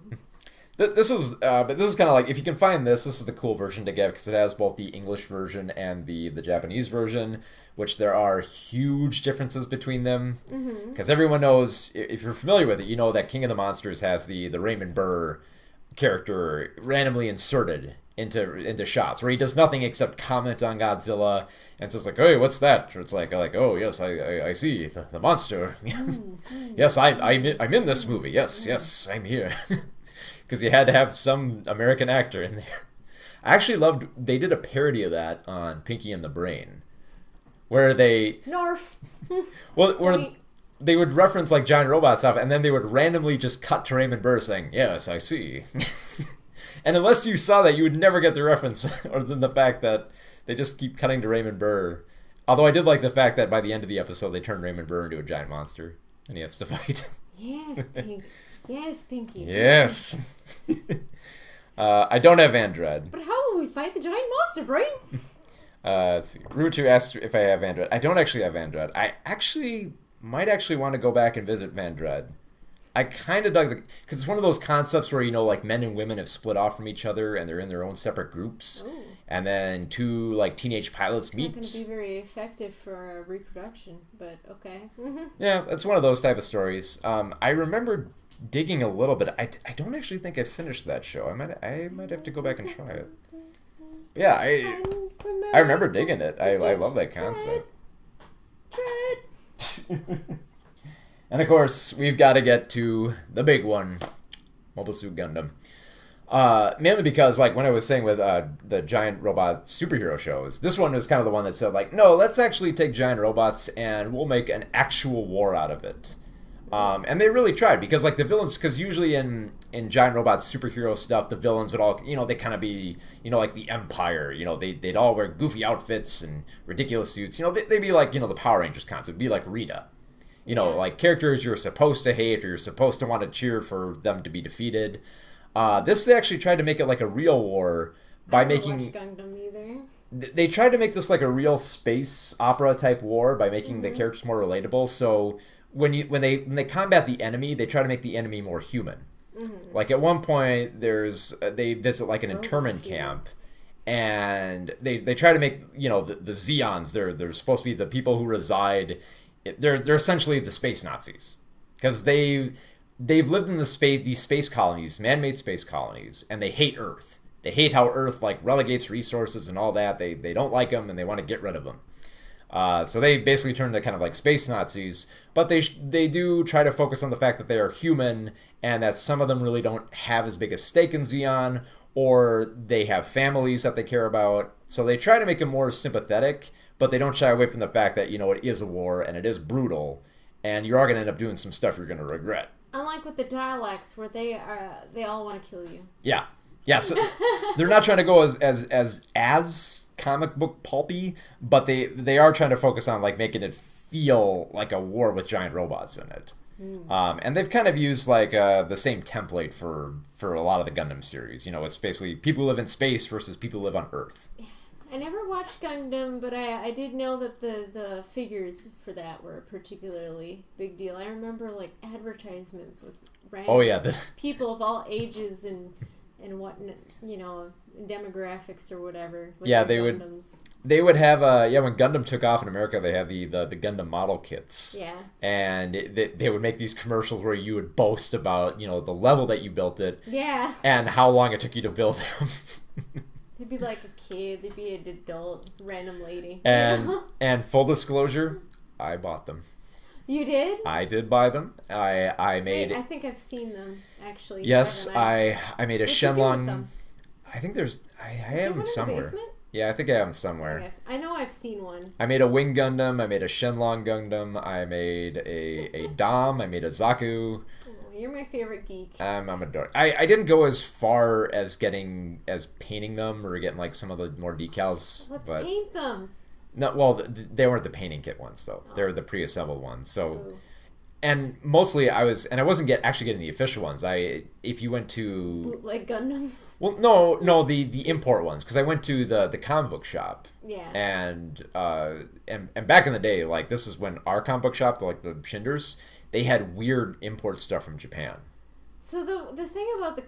But this is kind of like, if you can find this is the cool version to get, because it has both the English version and the Japanese version, which there are huge differences between them. Because everyone knows, if you're familiar with it, you know that King of the Monsters has the Raymond Burr character randomly inserted into shots where he does nothing except comment on Godzilla, and it's just like, hey, what's that? Or it's like, oh yes, I see the monster. Yes, I'm in this movie. Yes, I'm here. Because you had to have some American actor in there. I actually loved, they did a parody of that on Pinky and the Brain, where they Narf. where they would reference like giant robot stuff, and then they would randomly just cut to Raymond Burr saying, yes, I see. And unless you saw that, you would never get the reference, other than the fact that they just keep cutting to Raymond Burr. Although I did like the fact that by the end of the episode, they turned Raymond Burr into a giant monster, and he has to fight. Yes, Pinky. Yes, Pinky. Yes. I don't have Andred. But how will we fight the giant monster, Brain? Let's see. Rutu asked if I have Andred. I don't actually have Andred. I might want to go back and visit Vandred. I kind of dug the, because it's one of those concepts where, like men and women have split off from each other and they're in their own separate groups. Ooh. And then two like teenage pilots meet. It's not going to be very effective for reproduction, but okay. Yeah, it's one of those type of stories. I remember digging a little bit. I don't actually think I finished that show. I might have to go back and try it. But yeah, I remember digging it. I love that concept. And of course, we've got to get to the big one, Mobile Suit Gundam. Mainly because, like, when I was saying with the giant robot superhero shows, this one was kind of the one that said, like, no, let's actually take giant robots and we'll make an actual war out of it. And they really tried, because, like, the villains, because usually in giant robot superhero stuff, the villains would all, they kind of be, like the Empire, they'd all wear goofy outfits and ridiculous suits. They'd be like, the Power Rangers concept, be like Rita. Like characters you're supposed to hate or you're supposed to want to cheer for them to be defeated. This, they actually tried to make it like a real war by making... Gundam either. They tried to make this like a real space opera type war by making the characters more relatable. So when they combat the enemy, they try to make the enemy more human. Like at one point, they visit like an internment camp, and they try to make the Zeons. They're supposed to be the people who reside. They're essentially the space Nazis, because they've lived in these space colonies, man-made space colonies, and they hate Earth. They hate how Earth like relegates resources and all that. They don't like them and they want to get rid of them. So they basically turn to kind of like space Nazis, but they do try to focus on the fact that they are human and that some of them really don't have as big a stake in Zeon, or they have families that they care about. So they try to make them more sympathetic, but they don't shy away from the fact that, you know, it is a war and it is brutal, and you are going to end up doing some stuff you're going to regret. Unlike with the dialects, where they all want to kill you. Yeah. Yeah, so they're not trying to go as comic book pulpy, but they are trying to focus on like making it feel like a war with giant robots in it. And they've kind of used like the same template for a lot of the Gundam series. You know, it's basically people who live in space versus people who live on Earth. I never watched Gundam, but I did know that the figures for that were a particularly big deal. I remember like advertisements with random people of all ages and what, you know, demographics or whatever. Yeah, they would have when Gundam took off in America, they had the Gundam model kits. Yeah. And they would make these commercials where you would boast about, you know, the level that you built it. Yeah. And how long it took you to build them. They'd be like a kid, they'd be an adult random lady. And full disclosure, I bought them. You did? I did buy them. I made. Wait, I think I've seen them actually. Yes, I made a Shenlong. I think I have them somewhere. Yeah, I think I have them somewhere. Okay. I know I've seen one. I made a Wing Gundam. I made a Shenlong Gundam. I made a Dom. I made a Zaku. Oh, you're my favorite geek. I'm a dork. I didn't go as far as painting them or getting like some of the more decals. Let's paint them. No, well, they weren't the painting kit ones though. Oh. They were the pre-assembled ones. So, Ooh. and mostly I wasn't actually getting the official ones. If you went to like Gundams. Well, no, the import ones, because I went to the comic book shop. Yeah. And back in the day, like this is when our comic book shop, like the Shinders, they had weird import stuff from Japan. So the thing about the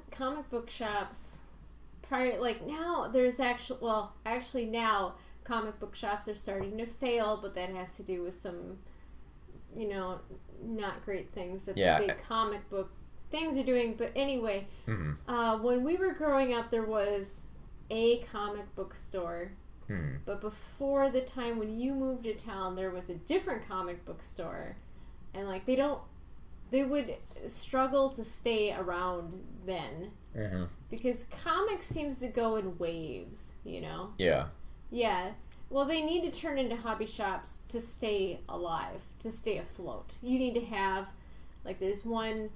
comic book shops, like now there's actually now comic book shops are starting to fail, but that has to do with some, you know, not great things that the big comic book things are doing. But anyway, when we were growing up, there was a comic book store. But before the time when you moved to town, there was a different comic book store. And like they would struggle to stay around then. Because comics seems to go in waves, you know? Yeah. Yeah. Well, they need to turn into hobby shops to stay alive, to stay afloat. You need to have, like, there's one,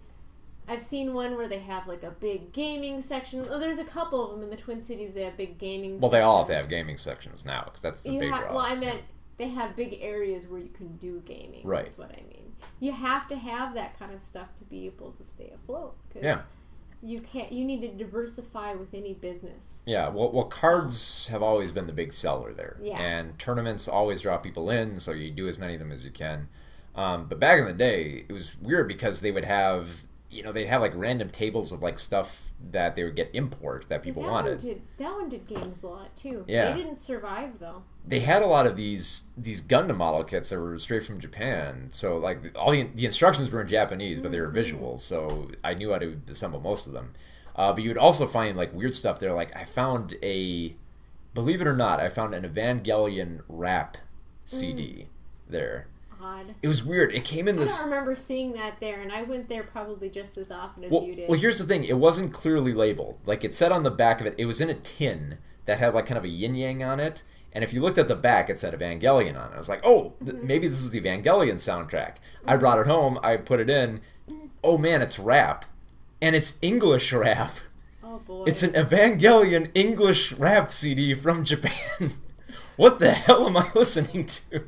I've seen one where they have, like, a big gaming section. Well, there's a couple of them in the Twin Cities that have big gaming sections. Well, they all have to have gaming sections now, because that's the big draw. Well, I meant they have big areas where you can do gaming. Right. That's what I mean. You have to have that kind of stuff to be able to stay afloat. Yeah. You need to diversify with any business. Yeah, well, cards have always been the big seller there. Yeah. And tournaments always draw people in, so you do as many of them as you can. But back in the day, it was weird because they would have, you know, they'd have like random tables of like stuff that they would get import that people wanted. That one did games a lot too. Yeah. They didn't survive though. They had a lot of these Gundam model kits that were straight from Japan. So like all the instructions were in Japanese, but they were visuals, so I knew how to assemble most of them. But you would also find like weird stuff there. Like I found believe it or not, I found an Evangelion rap CD there. Odd. It was weird. It came in this. I don't remember seeing that there, and I went there probably just as often as you did. Well, here's the thing. It wasn't clearly labeled. Like it said on the back of it, it was in a tin that had like kind of a yin yang on it. And if you looked at the back, it said Evangelion on it. I was like, oh, maybe this is the Evangelion soundtrack. I brought it home. I put it in. Oh, man, it's rap. And it's English rap. Oh, boy. It's an Evangelion English rap CD from Japan. What the hell am I listening to?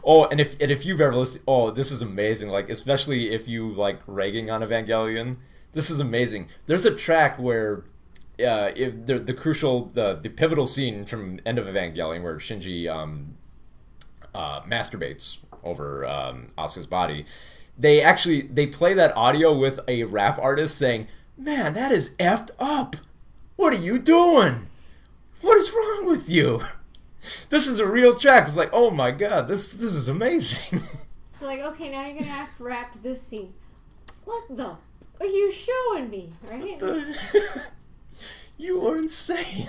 Oh, and if you've ever listened... Oh, this is amazing. Like, especially if you like ragging on Evangelion. This is amazing. There's a track where... the pivotal scene from End of Evangelion where Shinji masturbates over Asuka's body, they play that audio with a rap artist saying, "Man, that is effed up. What are you doing? What is wrong with you? This is a real track." It's like, oh my god, this is amazing. It's like, okay, now you're gonna have to rap this scene. What the are you showing me, right? You are insane.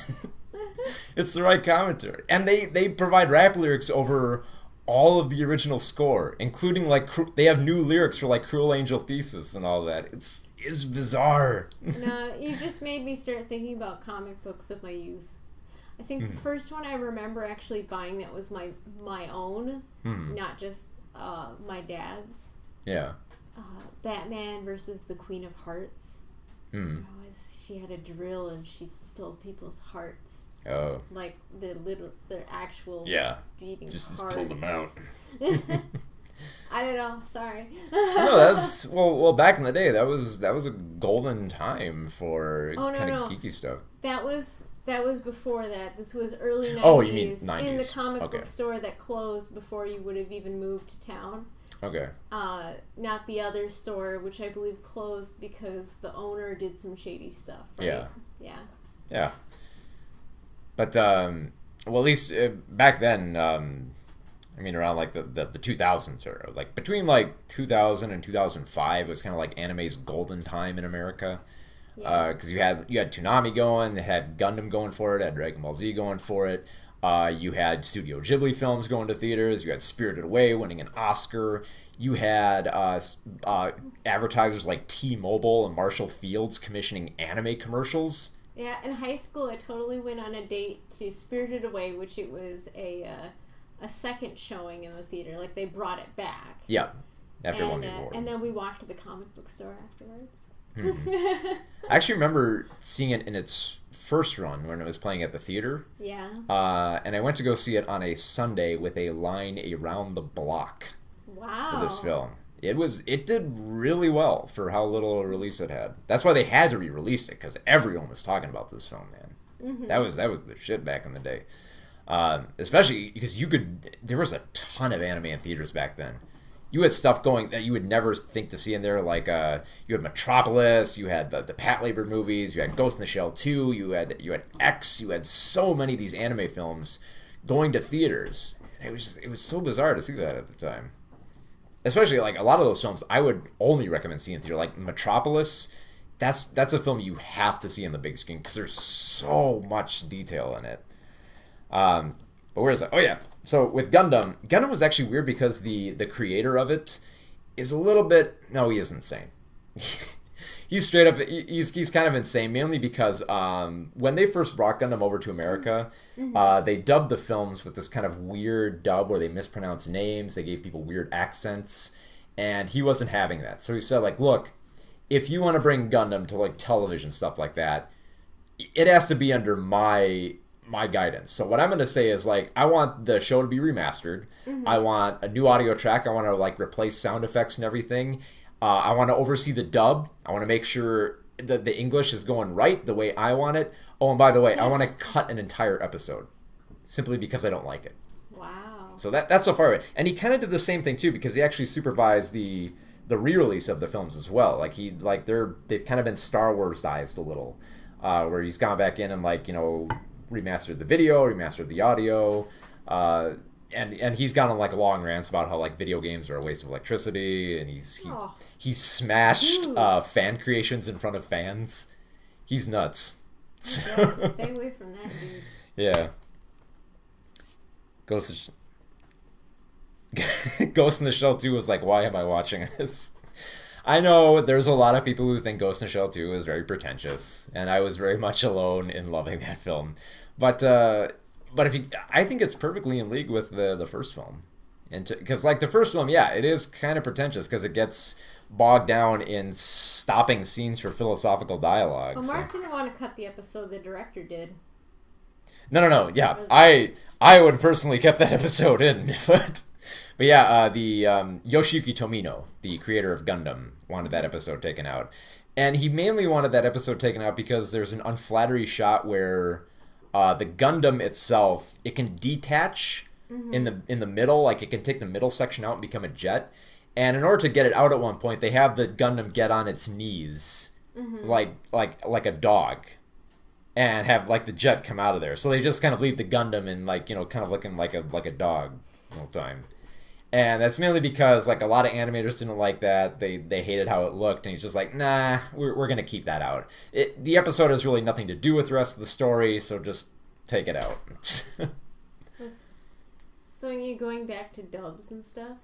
It's the right commentary. And they provide rap lyrics over all of the original score, including like they have new lyrics for like Cruel Angel Thesis and all that. It's bizarre. No, you just made me start thinking about comic books of my youth. I think the first one I remember actually buying that was my own, not just my dad's. Yeah. Batman versus the Queen of Hearts. She had a drill and she stole people's hearts. Oh. Like their actual beating just hearts. pulled them out. I don't know. Sorry. No, that's well. Back in the day, that was a golden time for kind of geeky stuff. That was before that. This was early 90s. Oh, you mean 90s? In the comic book store that closed before you would have even moved to town. Okay. Not the other store, which I believe closed because the owner did some shady stuff. Right? Yeah. Yeah. Yeah. But well, at least back then. I mean, around like the 2000s, or like between like 2000 and 2005, it was kind of like anime's golden time in America. Because you had Toonami going, they had Gundam going for it, had Dragon Ball Z going for it. You had Studio Ghibli films going to theaters. You had Spirited Away winning an Oscar. You had advertisers like T-Mobile and Marshall Fields commissioning anime commercials. Yeah, in high school, I totally went on a date to Spirited Away, which it was a second showing in the theater. Like, they brought it back. Yeah, after one year. And then we walked to the comic book store afterwards. I actually remember seeing it in its first run when it was playing at the theater. Yeah. And I went to go see it on a Sunday with a line around the block. Wow. For this film. It did really well for how little release it had. That's why they had to re-release it, because everyone was talking about this film, man. That was the shit back in the day. Especially because there was a ton of anime in theaters back then. You had stuff going that you would never think to see in there, like you had Metropolis, you had the Patlabor movies, you had Ghost in the Shell 2, you had X, you had so many of these anime films going to theaters. And it was so bizarre to see that at the time. Especially like a lot of those films I would only recommend seeing in theater, like Metropolis. That's a film you have to see on the big screen because there's so much detail in it. But where is that? Oh yeah. So with Gundam was actually weird because the creator of it is a little bit. No, he is insane. He's straight up. He's kind of insane, mainly because when they first brought Gundam over to America, they dubbed the films with this kind of weird dub where they mispronounced names. They gave people weird accents, and he wasn't having that. So he said, like, look, if you want to bring Gundam to like television stuff like that, it has to be under my guidance. So what I'm going to say is, like, I want the show to be remastered. I want a new audio track. I want to like replace sound effects and everything. I want to oversee the dub. I want to make sure that the English is going right the way I want it. Oh, and by the way, I want to cut an entire episode simply because I don't like it. Wow. So that's so far away. And he kind of did the same thing too, because he actually supervised the re-release of the films as well. Like they've kind of been Star Wars-ized a little, where he's gone back in and like, you know, remastered the video, remastered the audio, and he's gone on like long rants about how like video games are a waste of electricity, and he smashed fan creations in front of fans. He's nuts. Yeah, stay away from that, dude. Yeah. Ghost in the Shell 2 was like, why am I watching this? I know there's a lot of people who think Ghost in the Shell 2 is very pretentious, and I was very much alone in loving that film. But I think it's perfectly in league with the first film, and because like the first film, yeah, it is kind of pretentious because it gets bogged down in stopping scenes for philosophical dialogue. Well, Mark didn't want to cut the episode; the director did. No, yeah, I would personally kept that episode in, but yeah, the Yoshiyuki Tomino, the creator of Gundam, wanted that episode taken out, and he mainly wanted that episode taken out because there's an unflattering shot where the Gundam itself, it can detach in the middle, like it can take the middle section out and become a jet, and in order to get it out at one point, they have the Gundam get on its knees, like a dog, and have like the jet come out of there. So they just kind of leave the Gundam in like, you know, kind of looking like a dog the whole time. And that's mainly because like a lot of animators didn't like that. They hated how it looked, and he's just like, nah, we're gonna keep that out. The episode has really nothing to do with the rest of the story, so just take it out. So you going back to dubs and stuff?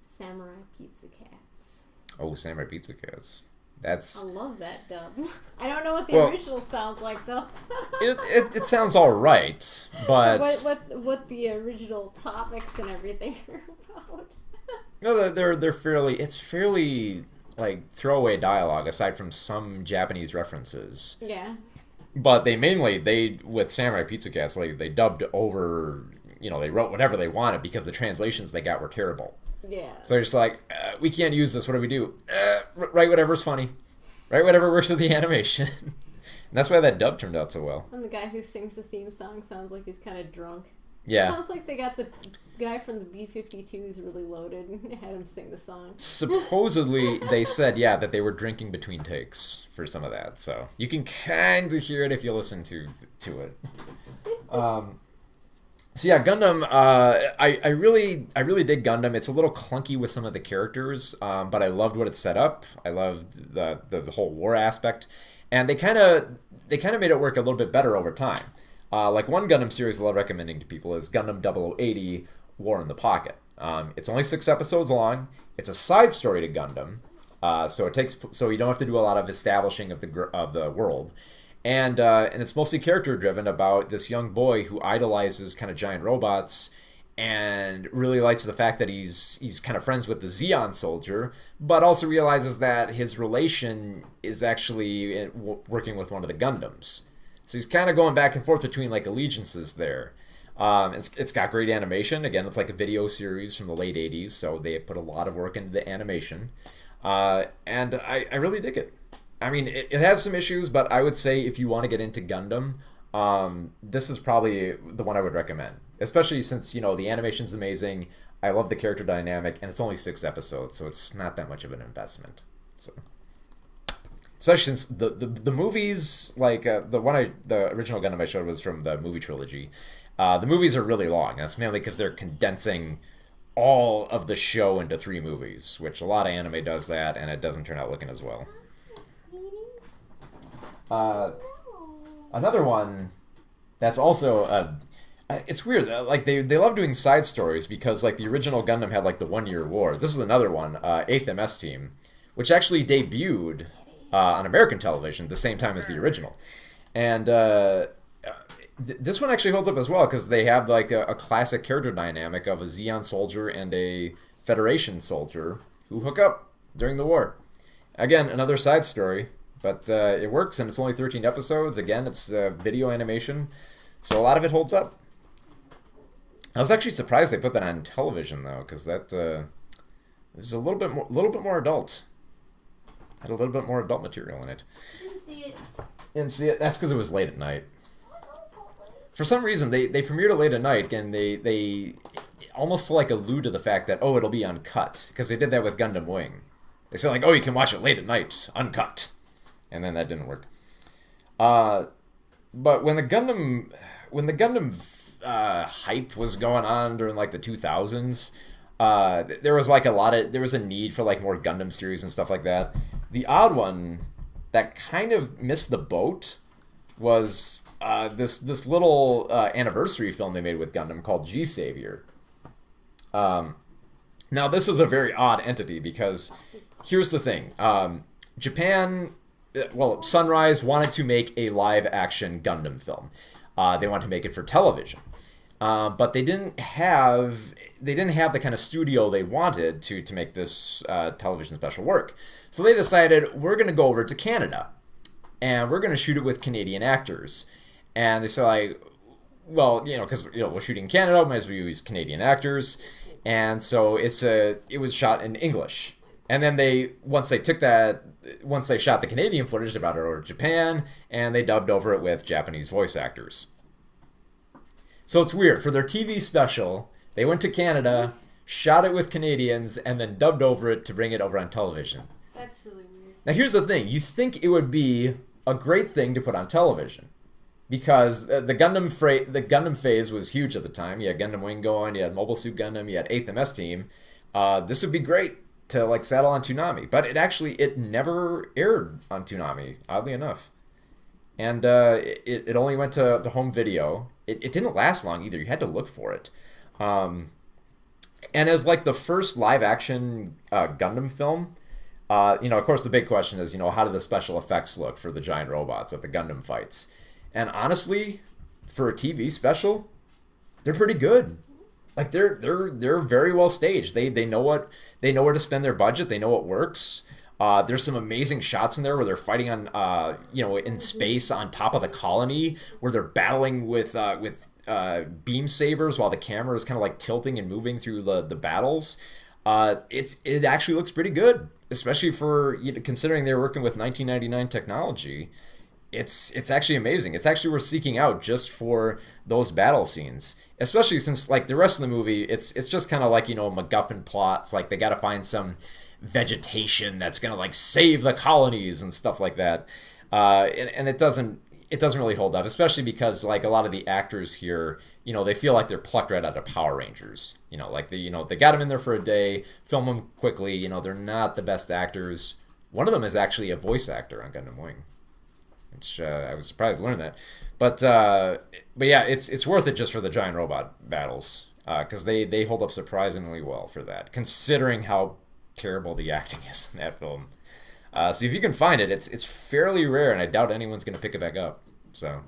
Samurai Pizza Cats. Oh, Samurai Pizza Cats. That's I love that dub. I don't know what the original sounds like though. it sounds all right, but what the original topics and everything are about. No, they're fairly. It's fairly like throwaway dialogue aside from some Japanese references. Yeah. But they with Samurai Pizza Cats, like they dubbed over. You know, they wrote whatever they wanted because the translations they got were terrible. Yeah. So they're just like, we can't use this. What do we do? Write whatever's funny. Write whatever works with the animation. And that's why that dub turned out so well. And the guy who sings the theme song sounds like he's kind of drunk. Yeah. It sounds like they got the guy from the B-52s really loaded and had him sing the song. Supposedly, they said, yeah, that they were drinking between takes for some of that. So you can kind of hear it if you listen to it. So yeah, Gundam. I really dig Gundam. It's a little clunky with some of the characters, but I loved what it set up. I loved the whole war aspect, and they kind of made it work a little bit better over time. Like one Gundam series I love recommending to people is Gundam 0080 War in the Pocket. It's only 6 episodes long. It's a side story to Gundam, so you don't have to do a lot of establishing of the world. And it's mostly character driven about this young boy who idolizes kind of giant robots and really likes the fact that he's kind of friends with the Zeon soldier, but also realizes that his relation is actually working with one of the Gundams. So he's kind of going back and forth between like allegiances there. It's got great animation. Again, it's like a video series from the late 80s, so they put a lot of work into the animation. And I really dig it. I mean, it has some issues, but I would say if you want to get into Gundam, this is probably the one I would recommend. Especially since, you know, the animation's amazing, I love the character dynamic, and it's only 6 episodes, so it's not that much of an investment. So, especially since the movies, like the original Gundam I showed was from the movie trilogy. The movies are really long. That's mainly because they're condensing all of the show into 3 movies, which a lot of anime does that, and it doesn't turn out looking as well. Another one that's also it's weird. Like they love doing side stories because like the original Gundam had like the 1-year war. This is another one, 8th MS Team, which actually debuted on American television at the same time as the original, and this one actually holds up as well because they have like a classic character dynamic of a Zeon soldier and a Federation soldier who hook up during the war. Again, another side story. But it works, and it's only 13 episodes. Again, it's video animation, so a lot of it holds up. I was actually surprised they put that on television, though, because that is a little bit more adult. Had a little bit more adult material in it. Didn't see it. Didn't see it. That's because it was late at night. For some reason, they premiered it late at night, and they almost like allude to the fact that, oh, it'll be uncut, because they did that with Gundam Wing. They said like, oh, you can watch it late at night, uncut. And then that didn't work. But when the Gundam hype was going on during like the 2000s, there was like there was a need for like more Gundam series and stuff like that. The odd one that kind of missed the boat was this little anniversary film they made with Gundam called G-Savior. Now this is a very odd entity because here's the thing. Japan, well, Sunrise wanted to make a live-action Gundam film. They wanted to make it for television, but they didn't have the kind of studio they wanted to make this television special work. So they decided we're going to go over to Canada, and we're going to shoot it with Canadian actors. And they said like, well, you know, because we're shooting in Canada, might as well use Canadian actors, and so it was shot in English. And then once they shot the Canadian footage, they brought it over to Japan, and they dubbed over it with Japanese voice actors. So it's weird. For their TV special, they went to Canada, shot it with Canadians, and then dubbed over it to bring it over on television. That's really weird. Now here's the thing. You think it would be a great thing to put on television, because the Gundam phase was huge at the time. You had Gundam Wing going, you had Mobile Suit Gundam, you had 8th MS Team. This would be great to like saddle on Toonami, but it never aired on Toonami, oddly enough, and it only went to the home video. It didn't last long either. You had to look for it, and as like the first live action Gundam film, Of course, the big question is, how do the special effects look for the giant robots at the Gundam fights? And honestly, for a TV special, they're pretty good. Like they're very well staged. They know where to spend their budget. They know what works. There's some amazing shots in there where they're fighting on in space on top of the colony, where they're battling with beam sabers while the camera is kind of like tilting and moving through the battles. It actually looks pretty good, especially for considering they're working with 1999 technology. It's actually amazing. It's actually worth seeking out just for those battle scenes, especially since like the rest of the movie, it's just kind of like MacGuffin plots. Like they got to find some vegetation that's gonna like save the colonies and stuff like that, and it doesn't really hold up, especially because like a lot of the actors here, they feel like they're plucked right out of Power Rangers. Like they got them in there for a day, film them quickly. They're not the best actors. One of them is actually a voice actor on Gundam Wing, which I was surprised to learn that. But yeah, it's worth it just for the giant robot battles, because they hold up surprisingly well for that, considering how terrible the acting is in that film. So if you can find it, it's fairly rare, and I doubt anyone's going to pick it back up. So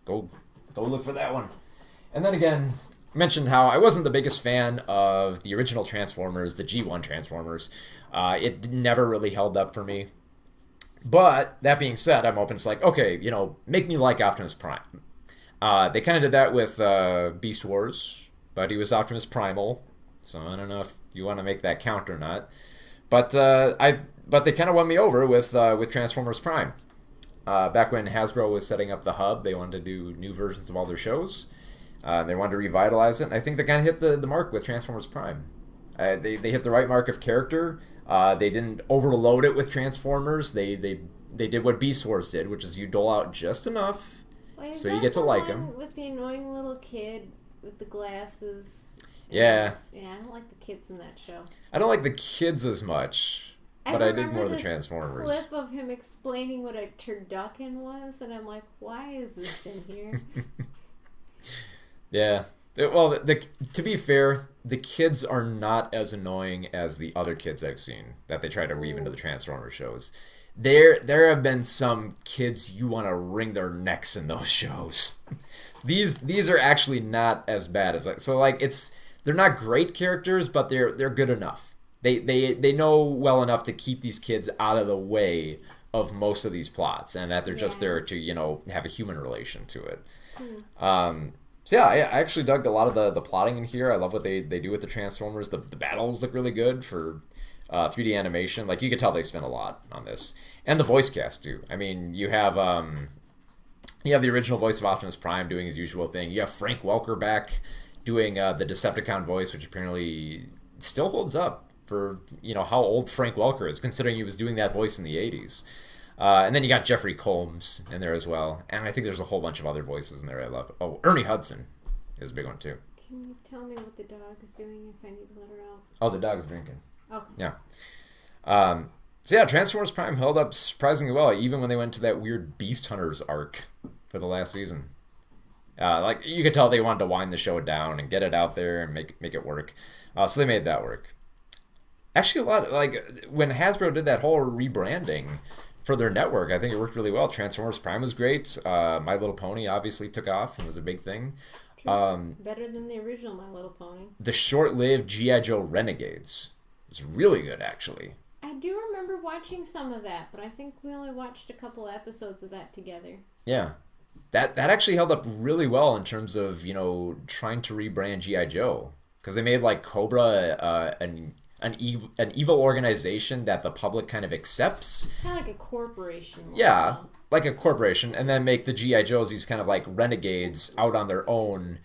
go look for that one. And then again, I mentioned how I wasn't the biggest fan of the original Transformers, the G1 Transformers. It never really held up for me. But that being said, I'm open. It's like, okay, make me like Optimus Prime. They kind of did that with Beast Wars, but he was Optimus Primal, so I don't know if you want to make that count or not. But they kind of won me over with Transformers Prime. Back when Hasbro was setting up the hub, they wanted to do new versions of all their shows. They wanted to revitalize it, and I think they kind of hit the mark with Transformers Prime. They hit the right mark of character. They didn't overload it with Transformers. They did what Beast Wars did, which is you dole out just enough so you get to like them. With the annoying little kid with the glasses. Yeah. Yeah, I don't like the kids in that show. I don't like the kids as much, but I did more of the Transformers. Clip of him explaining what a turducken was, and I'm like, why is this in here? Yeah. Well, to be fair, the kids are not as annoying as the other kids I've seen that they try to weave into the Transformers shows. There have been some kids you want to wring their necks in those shows. These are actually not as bad as that. So like they're not great characters, but they're good enough. They know well enough to keep these kids out of the way of most of these plots, and that they're just there to have a human relation to it. So yeah, I actually dug a lot of the plotting in here. I love what they do with the Transformers. The battles look really good for 3D animation. Like you could tell they spent a lot on this, and the voice cast too. I mean, you have the original voice of Optimus Prime doing his usual thing. You have Frank Welker back doing the Decepticon voice, which apparently still holds up for how old Frank Welker is, considering he was doing that voice in the 80s. And then you got Jeffrey Combs in there as well. And I think there's a whole bunch of other voices in there I love. Oh, Ernie Hudson is a big one too. Can you tell me what the dog is doing if I need to let her out? Oh, the dog's drinking. Okay. Yeah. So yeah, Transformers Prime held up surprisingly well, even when they went to that weird Beast Hunters arc for the last season. Like you could tell they wanted to wind the show down and get it out there and make it work. So they made that work. Actually, a lot like when Hasbro did that whole rebranding for their network, I think it worked really well. Transformers Prime was great. My Little Pony obviously took off and was a big thing. Better than the original My Little Pony. The short-lived G.I. Joe Renegades was really good, actually. I do remember watching some of that, but I think we only watched a couple episodes of that together. Yeah. That actually held up really well in terms of, trying to rebrand G.I. Joe. Because they made, like, Cobra an evil organization that the public kind of accepts. Kind of like a corporation. Yeah, like a corporation. And then make the G.I. Joes these kind of, like, renegades out on their own,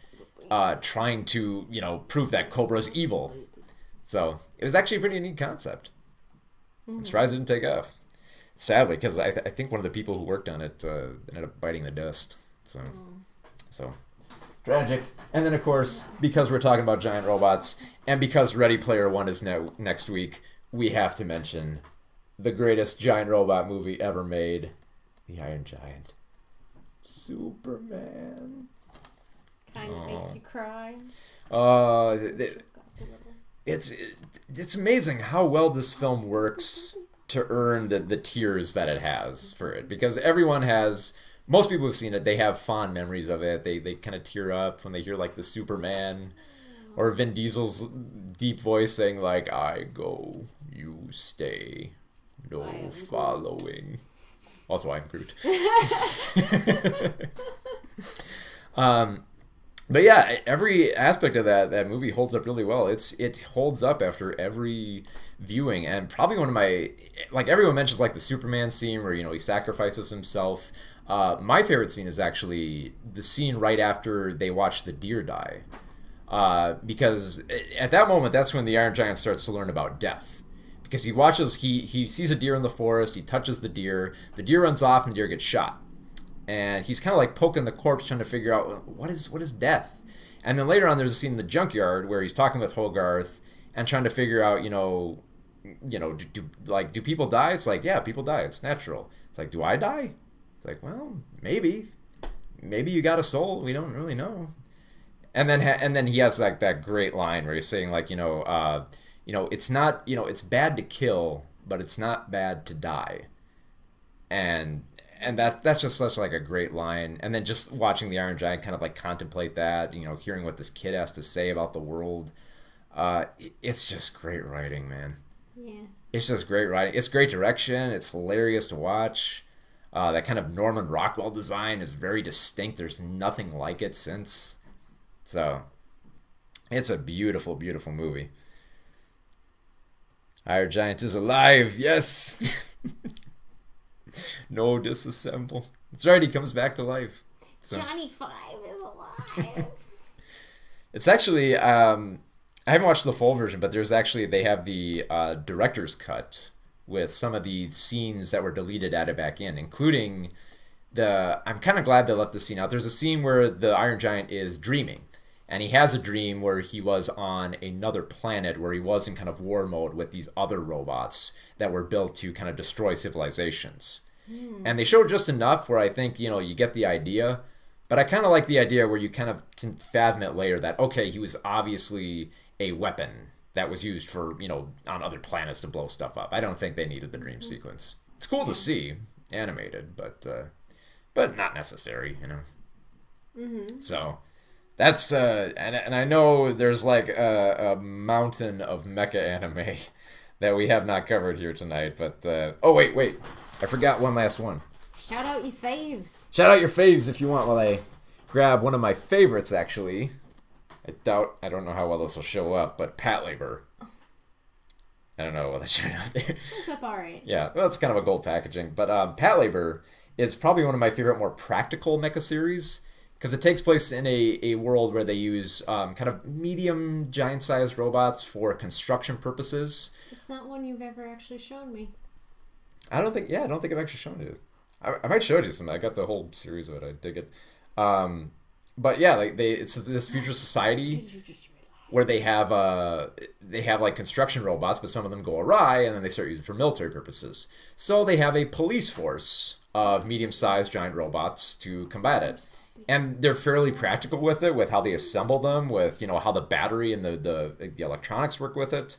trying to, prove that Cobra's evil. So, it was actually a pretty neat concept. I'm surprised it didn't take off. Sadly, because I think one of the people who worked on it ended up biting the dust. So tragic. And then, of course, because we're talking about giant robots, and because Ready Player One is next week, we have to mention the greatest giant robot movie ever made, The Iron Giant. Superman. Kind of makes you cry. It's amazing how well this film works to earn the tears that it has for it, because most people who've seen it, they have fond memories of it. They kind of tear up when they hear like the Superman or Vin Diesel's deep voice saying like, "I go, you stay, no following." Also, I'm Groot. But yeah, every aspect of that movie holds up really well. It holds up after every viewing, and probably one of my, like, everyone mentions like the Superman scene where he sacrifices himself. My favorite scene is actually the scene right after they watch the deer die, because at that moment that's when the Iron Giant starts to learn about death. Because he sees a deer in the forest, he touches the deer runs off, and the deer gets shot. And he's kind of like poking the corpse, trying to figure out what is death. And then later on, there's a scene in the junkyard where he's talking with Hogarth and trying to figure out, do people die? It's like, yeah, people die. It's natural. It's like, do I die? It's like, well, maybe you got a soul. We don't really know. And then he has like that great line where he's saying like, it's not, it's bad to kill, but it's not bad to die. And that's just such like a great line. And then just watching the Iron Giant kind of like contemplate that, hearing what this kid has to say about the world, it's just great writing, man. Yeah. It's just great writing. It's great direction. It's hilarious to watch. That kind of Norman Rockwell design is very distinct. There's nothing like it since. So it's a beautiful, beautiful movie. Iron Giant is alive. Yes. No, disassemble. That's right, he comes back to life. So. Johnny Five is alive. It's actually, I haven't watched the full version, but they have the director's cut with some of the scenes that were deleted, added back in, including I'm kind of glad they left the scene out. There's a scene where the Iron Giant is dreaming, and he has a dream where he was on another planet where he was in kind of war mode with these other robots that were built to kind of destroy civilizations. And they showed just enough where I think, you get the idea. But I kind of like the idea where you kind of can fathom it later that, okay, he was obviously a weapon that was used for, on other planets to blow stuff up. I don't think they needed the dream sequence. It's cool to see, animated, but not necessary, So that's, and I know there's like a mountain of mecha anime that we have not covered here tonight, but, oh, wait. I forgot one last one. Shout out your faves. Shout out your faves if you want while I grab one of my favorites, actually. I don't know how well this will show up, but Patlabor. I don't know what that showed up there. It's up alright. Yeah, well, it's kind of a gold packaging. But Patlabor is probably one of my favorite more practical mecha series, because it takes place in a world where they use kind of medium, giant-sized robots for construction purposes. It's not one you've ever actually shown me. I don't think I've actually shown it. I might show you some. I got the whole series of it. I dig it. But yeah, like it's this future society where they have like construction robots, but some of them go awry, and then they start using it for military purposes. So they have a police force of medium-sized giant robots to combat it. And they're fairly practical with it, with how they assemble them, with how the battery and the electronics work with it.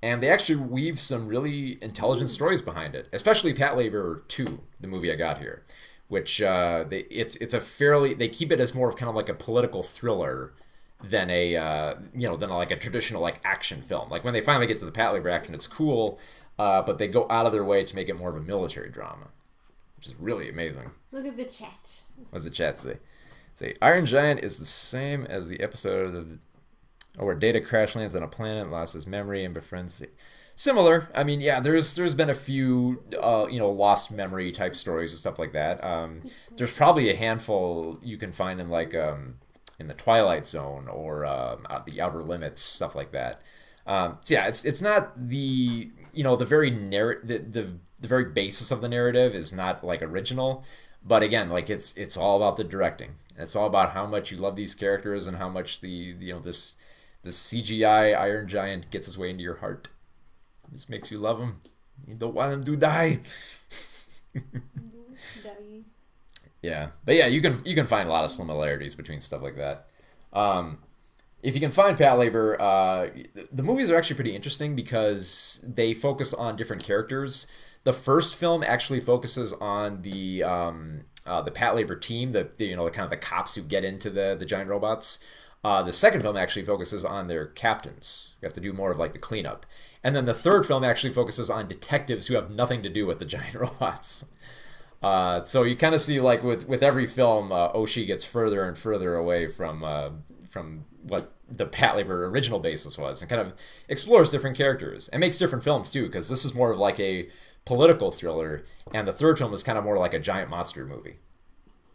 And they actually weave some really intelligent stories behind it, especially Patlabor 2, the movie I got here, which they keep it as more of kind of like a political thriller than like a traditional like action film. Like when they finally get to the Patlabor action, it's cool, but they go out of their way to make it more of a military drama, which is really amazing. Look at the chat. What's the chat say? Iron Giant is the same as the episode of where Data crash lands on a planet, lost his memory, and befriends. Similar. I mean, yeah, there's been a few lost memory type stories and stuff like that. There's probably a handful you can find in like in the Twilight Zone or the Outer Limits, stuff like that. So yeah, it's not the the very the very basis of the narrative is not like original, but again, like it's all about the directing. It's all about how much you love these characters and how much this CGI Iron Giant gets his way into your heart. It just makes you love him. You don't want him to die. Yeah, but yeah, you can find a lot of similarities between stuff like that. If you can find Patlabor, the movies are actually pretty interesting because they focus on different characters. the first film actually focuses on the Patlabor team, the kind of the cops who get into the giant robots. The second film actually focuses on their captains. You have to do more of like the cleanup. And then the third film actually focuses on detectives who have nothing to do with the giant robots. So you kind of see, like, with every film, Oshii gets further and further away from what the Patlabor original basis was, and kind of explores different characters and makes different films too, because this is more of like a political thriller, and the third film is kind of more like a giant monster movie.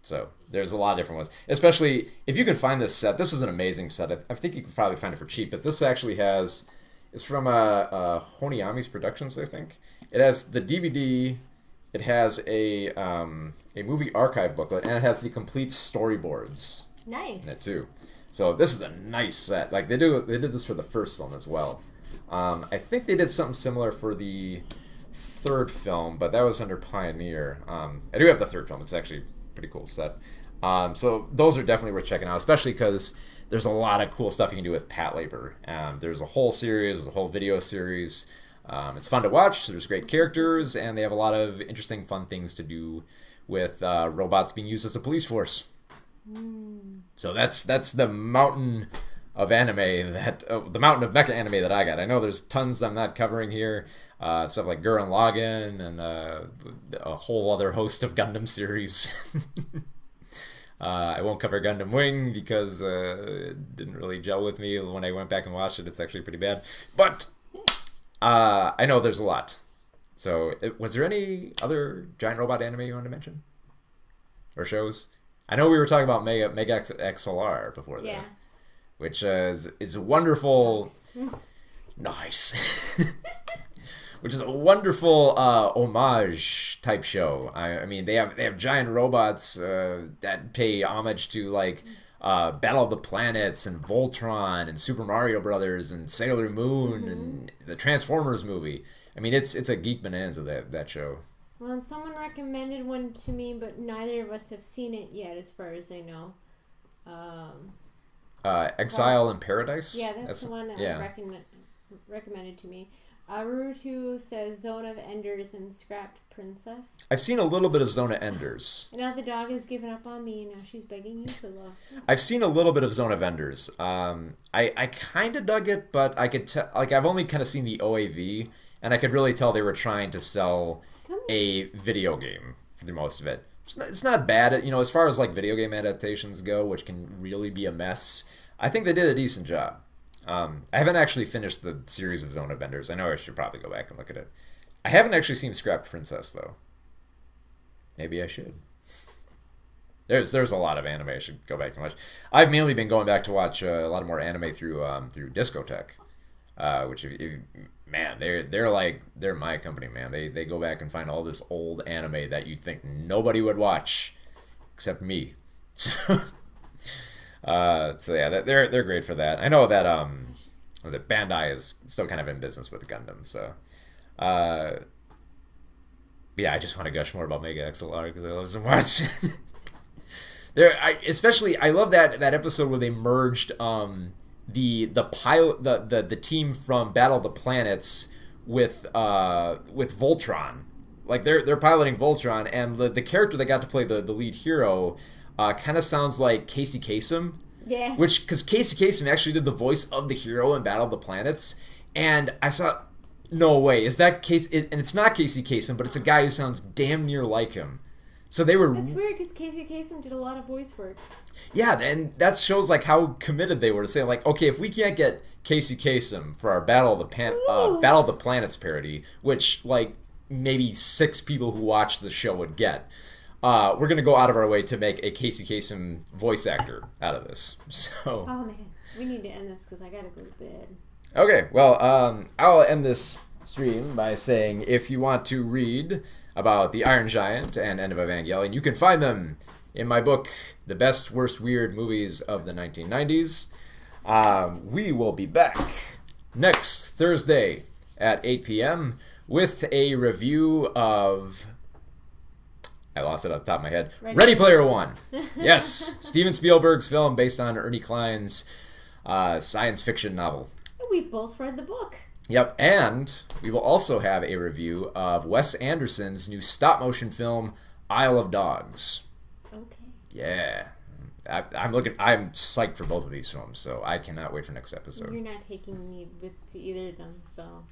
So there's a lot of different ones, especially if you can find this set. This is an amazing set. I think you can probably find it for cheap, but this actually has, it's from Honeyami's Productions, I think. It has the DVD, it has a movie archive booklet, and it has the complete storyboards. Nice. In it too. So this is a nice set. Like they did this for the first film as well. I think they did something similar for the third film, but that was under Pioneer. I do have the third film. It's actually a pretty cool set. So those are definitely worth checking out, especially because there's a lot of cool stuff you can do with Patlabor. There's a whole series, there's a whole video series. It's fun to watch. There's great characters, and they have a lot of interesting, fun things to do with robots being used as a police force. So that's the mountain of anime that the mountain of mecha anime that I got. I know there's tons I'm not covering here. Stuff like Gurren Lagann and a whole other host of Gundam series. I won't cover Gundam Wing because it didn't really gel with me when I went back and watched it. It's actually pretty bad, but I know there's a lot. So was there any other giant robot anime you wanted to mention or shows? I know we were talking about Mega XLR before that, yeah, which is wonderful. Nice. Which is a wonderful homage type show. I mean, they have giant robots that pay homage to like Battle of the Planets and Voltron and Super Mario Brothers and Sailor Moon and the Transformers movie. I mean, it's a geek bonanza, that show. Well, someone recommended one to me, but neither of us have seen it yet, as far as I know. Exile in Paradise? Yeah, that's the one that was recommended to me. Rutu says Zone of Enders and Scrapped Princess. I've seen a little bit of Zone of Enders. And now the dog has given up on me, and now she's begging you for love. I've seen a little bit of Zone of Enders. I kind of dug it, but I could tell, like, I've only kind of seen the OAV, and I could really tell they were trying to sell a video game for the most of it. It's not bad, as far as like video game adaptations go, which can really be a mess. I think they did a decent job. I haven't actually finished the series of Zone of Enders. I know I should probably go back and look at it. I haven't actually seen Scrapped Princess though. Maybe I should. There's a lot of anime I should go back and watch. I've mainly been going back to watch a lot of more anime through Discotek, which man, they're my company, man. They go back and find all this old anime that you'd think nobody would watch except me. So yeah, they're great for that. I know that Bandai is still kind of in business with Gundam, so yeah, I just want to gush more about Mega XLR because I love it so much. I love that episode where they merged the pilot, the team from Battle of the Planets with Voltron. Like they're piloting Voltron, and the character that got to play the lead hero kind of sounds like Casey Kasem. Yeah. Because Casey Kasem actually did the voice of the hero in Battle of the Planets, and I thought, no way, is that Casey? And it's not Casey Kasem, but it's a guy who sounds damn near like him. So they were. That's weird because Casey Kasem did a lot of voice work. Yeah, and that shows like how committed they were to say, like, okay, if we can't get Casey Kasem for our Battle of the Planets parody, which like maybe 6 people who watch the show would get, we're gonna go out of our way to make a Casey Kasem voice actor out of this. So. Oh man, we need to end this because I gotta go to bed. Okay, well, I'll end this stream by saying if you want to read about the Iron Giant and End of Evangelion, you can find them in my book, The Best Worst Weird Movies of the 1990s. We will be back next Thursday at 8 p.m. with a review of... I lost it off the top of my head. Ready Player One. Yes, Steven Spielberg's film based on Ernie Klein's science fiction novel. We both read the book. Yep, and we will also have a review of Wes Anderson's new stop-motion film, Isle of Dogs. Okay. Yeah. I'm psyched for both of these films, so I cannot wait for next episode. You're not taking me with to either of them, so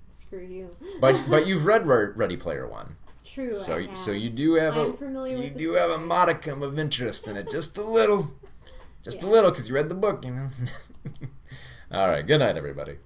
screw you. But you've read Ready Player One. True. So you do have a modicum of interest in it, just a little, a little, because you read the book, you know. All right. Good night, everybody.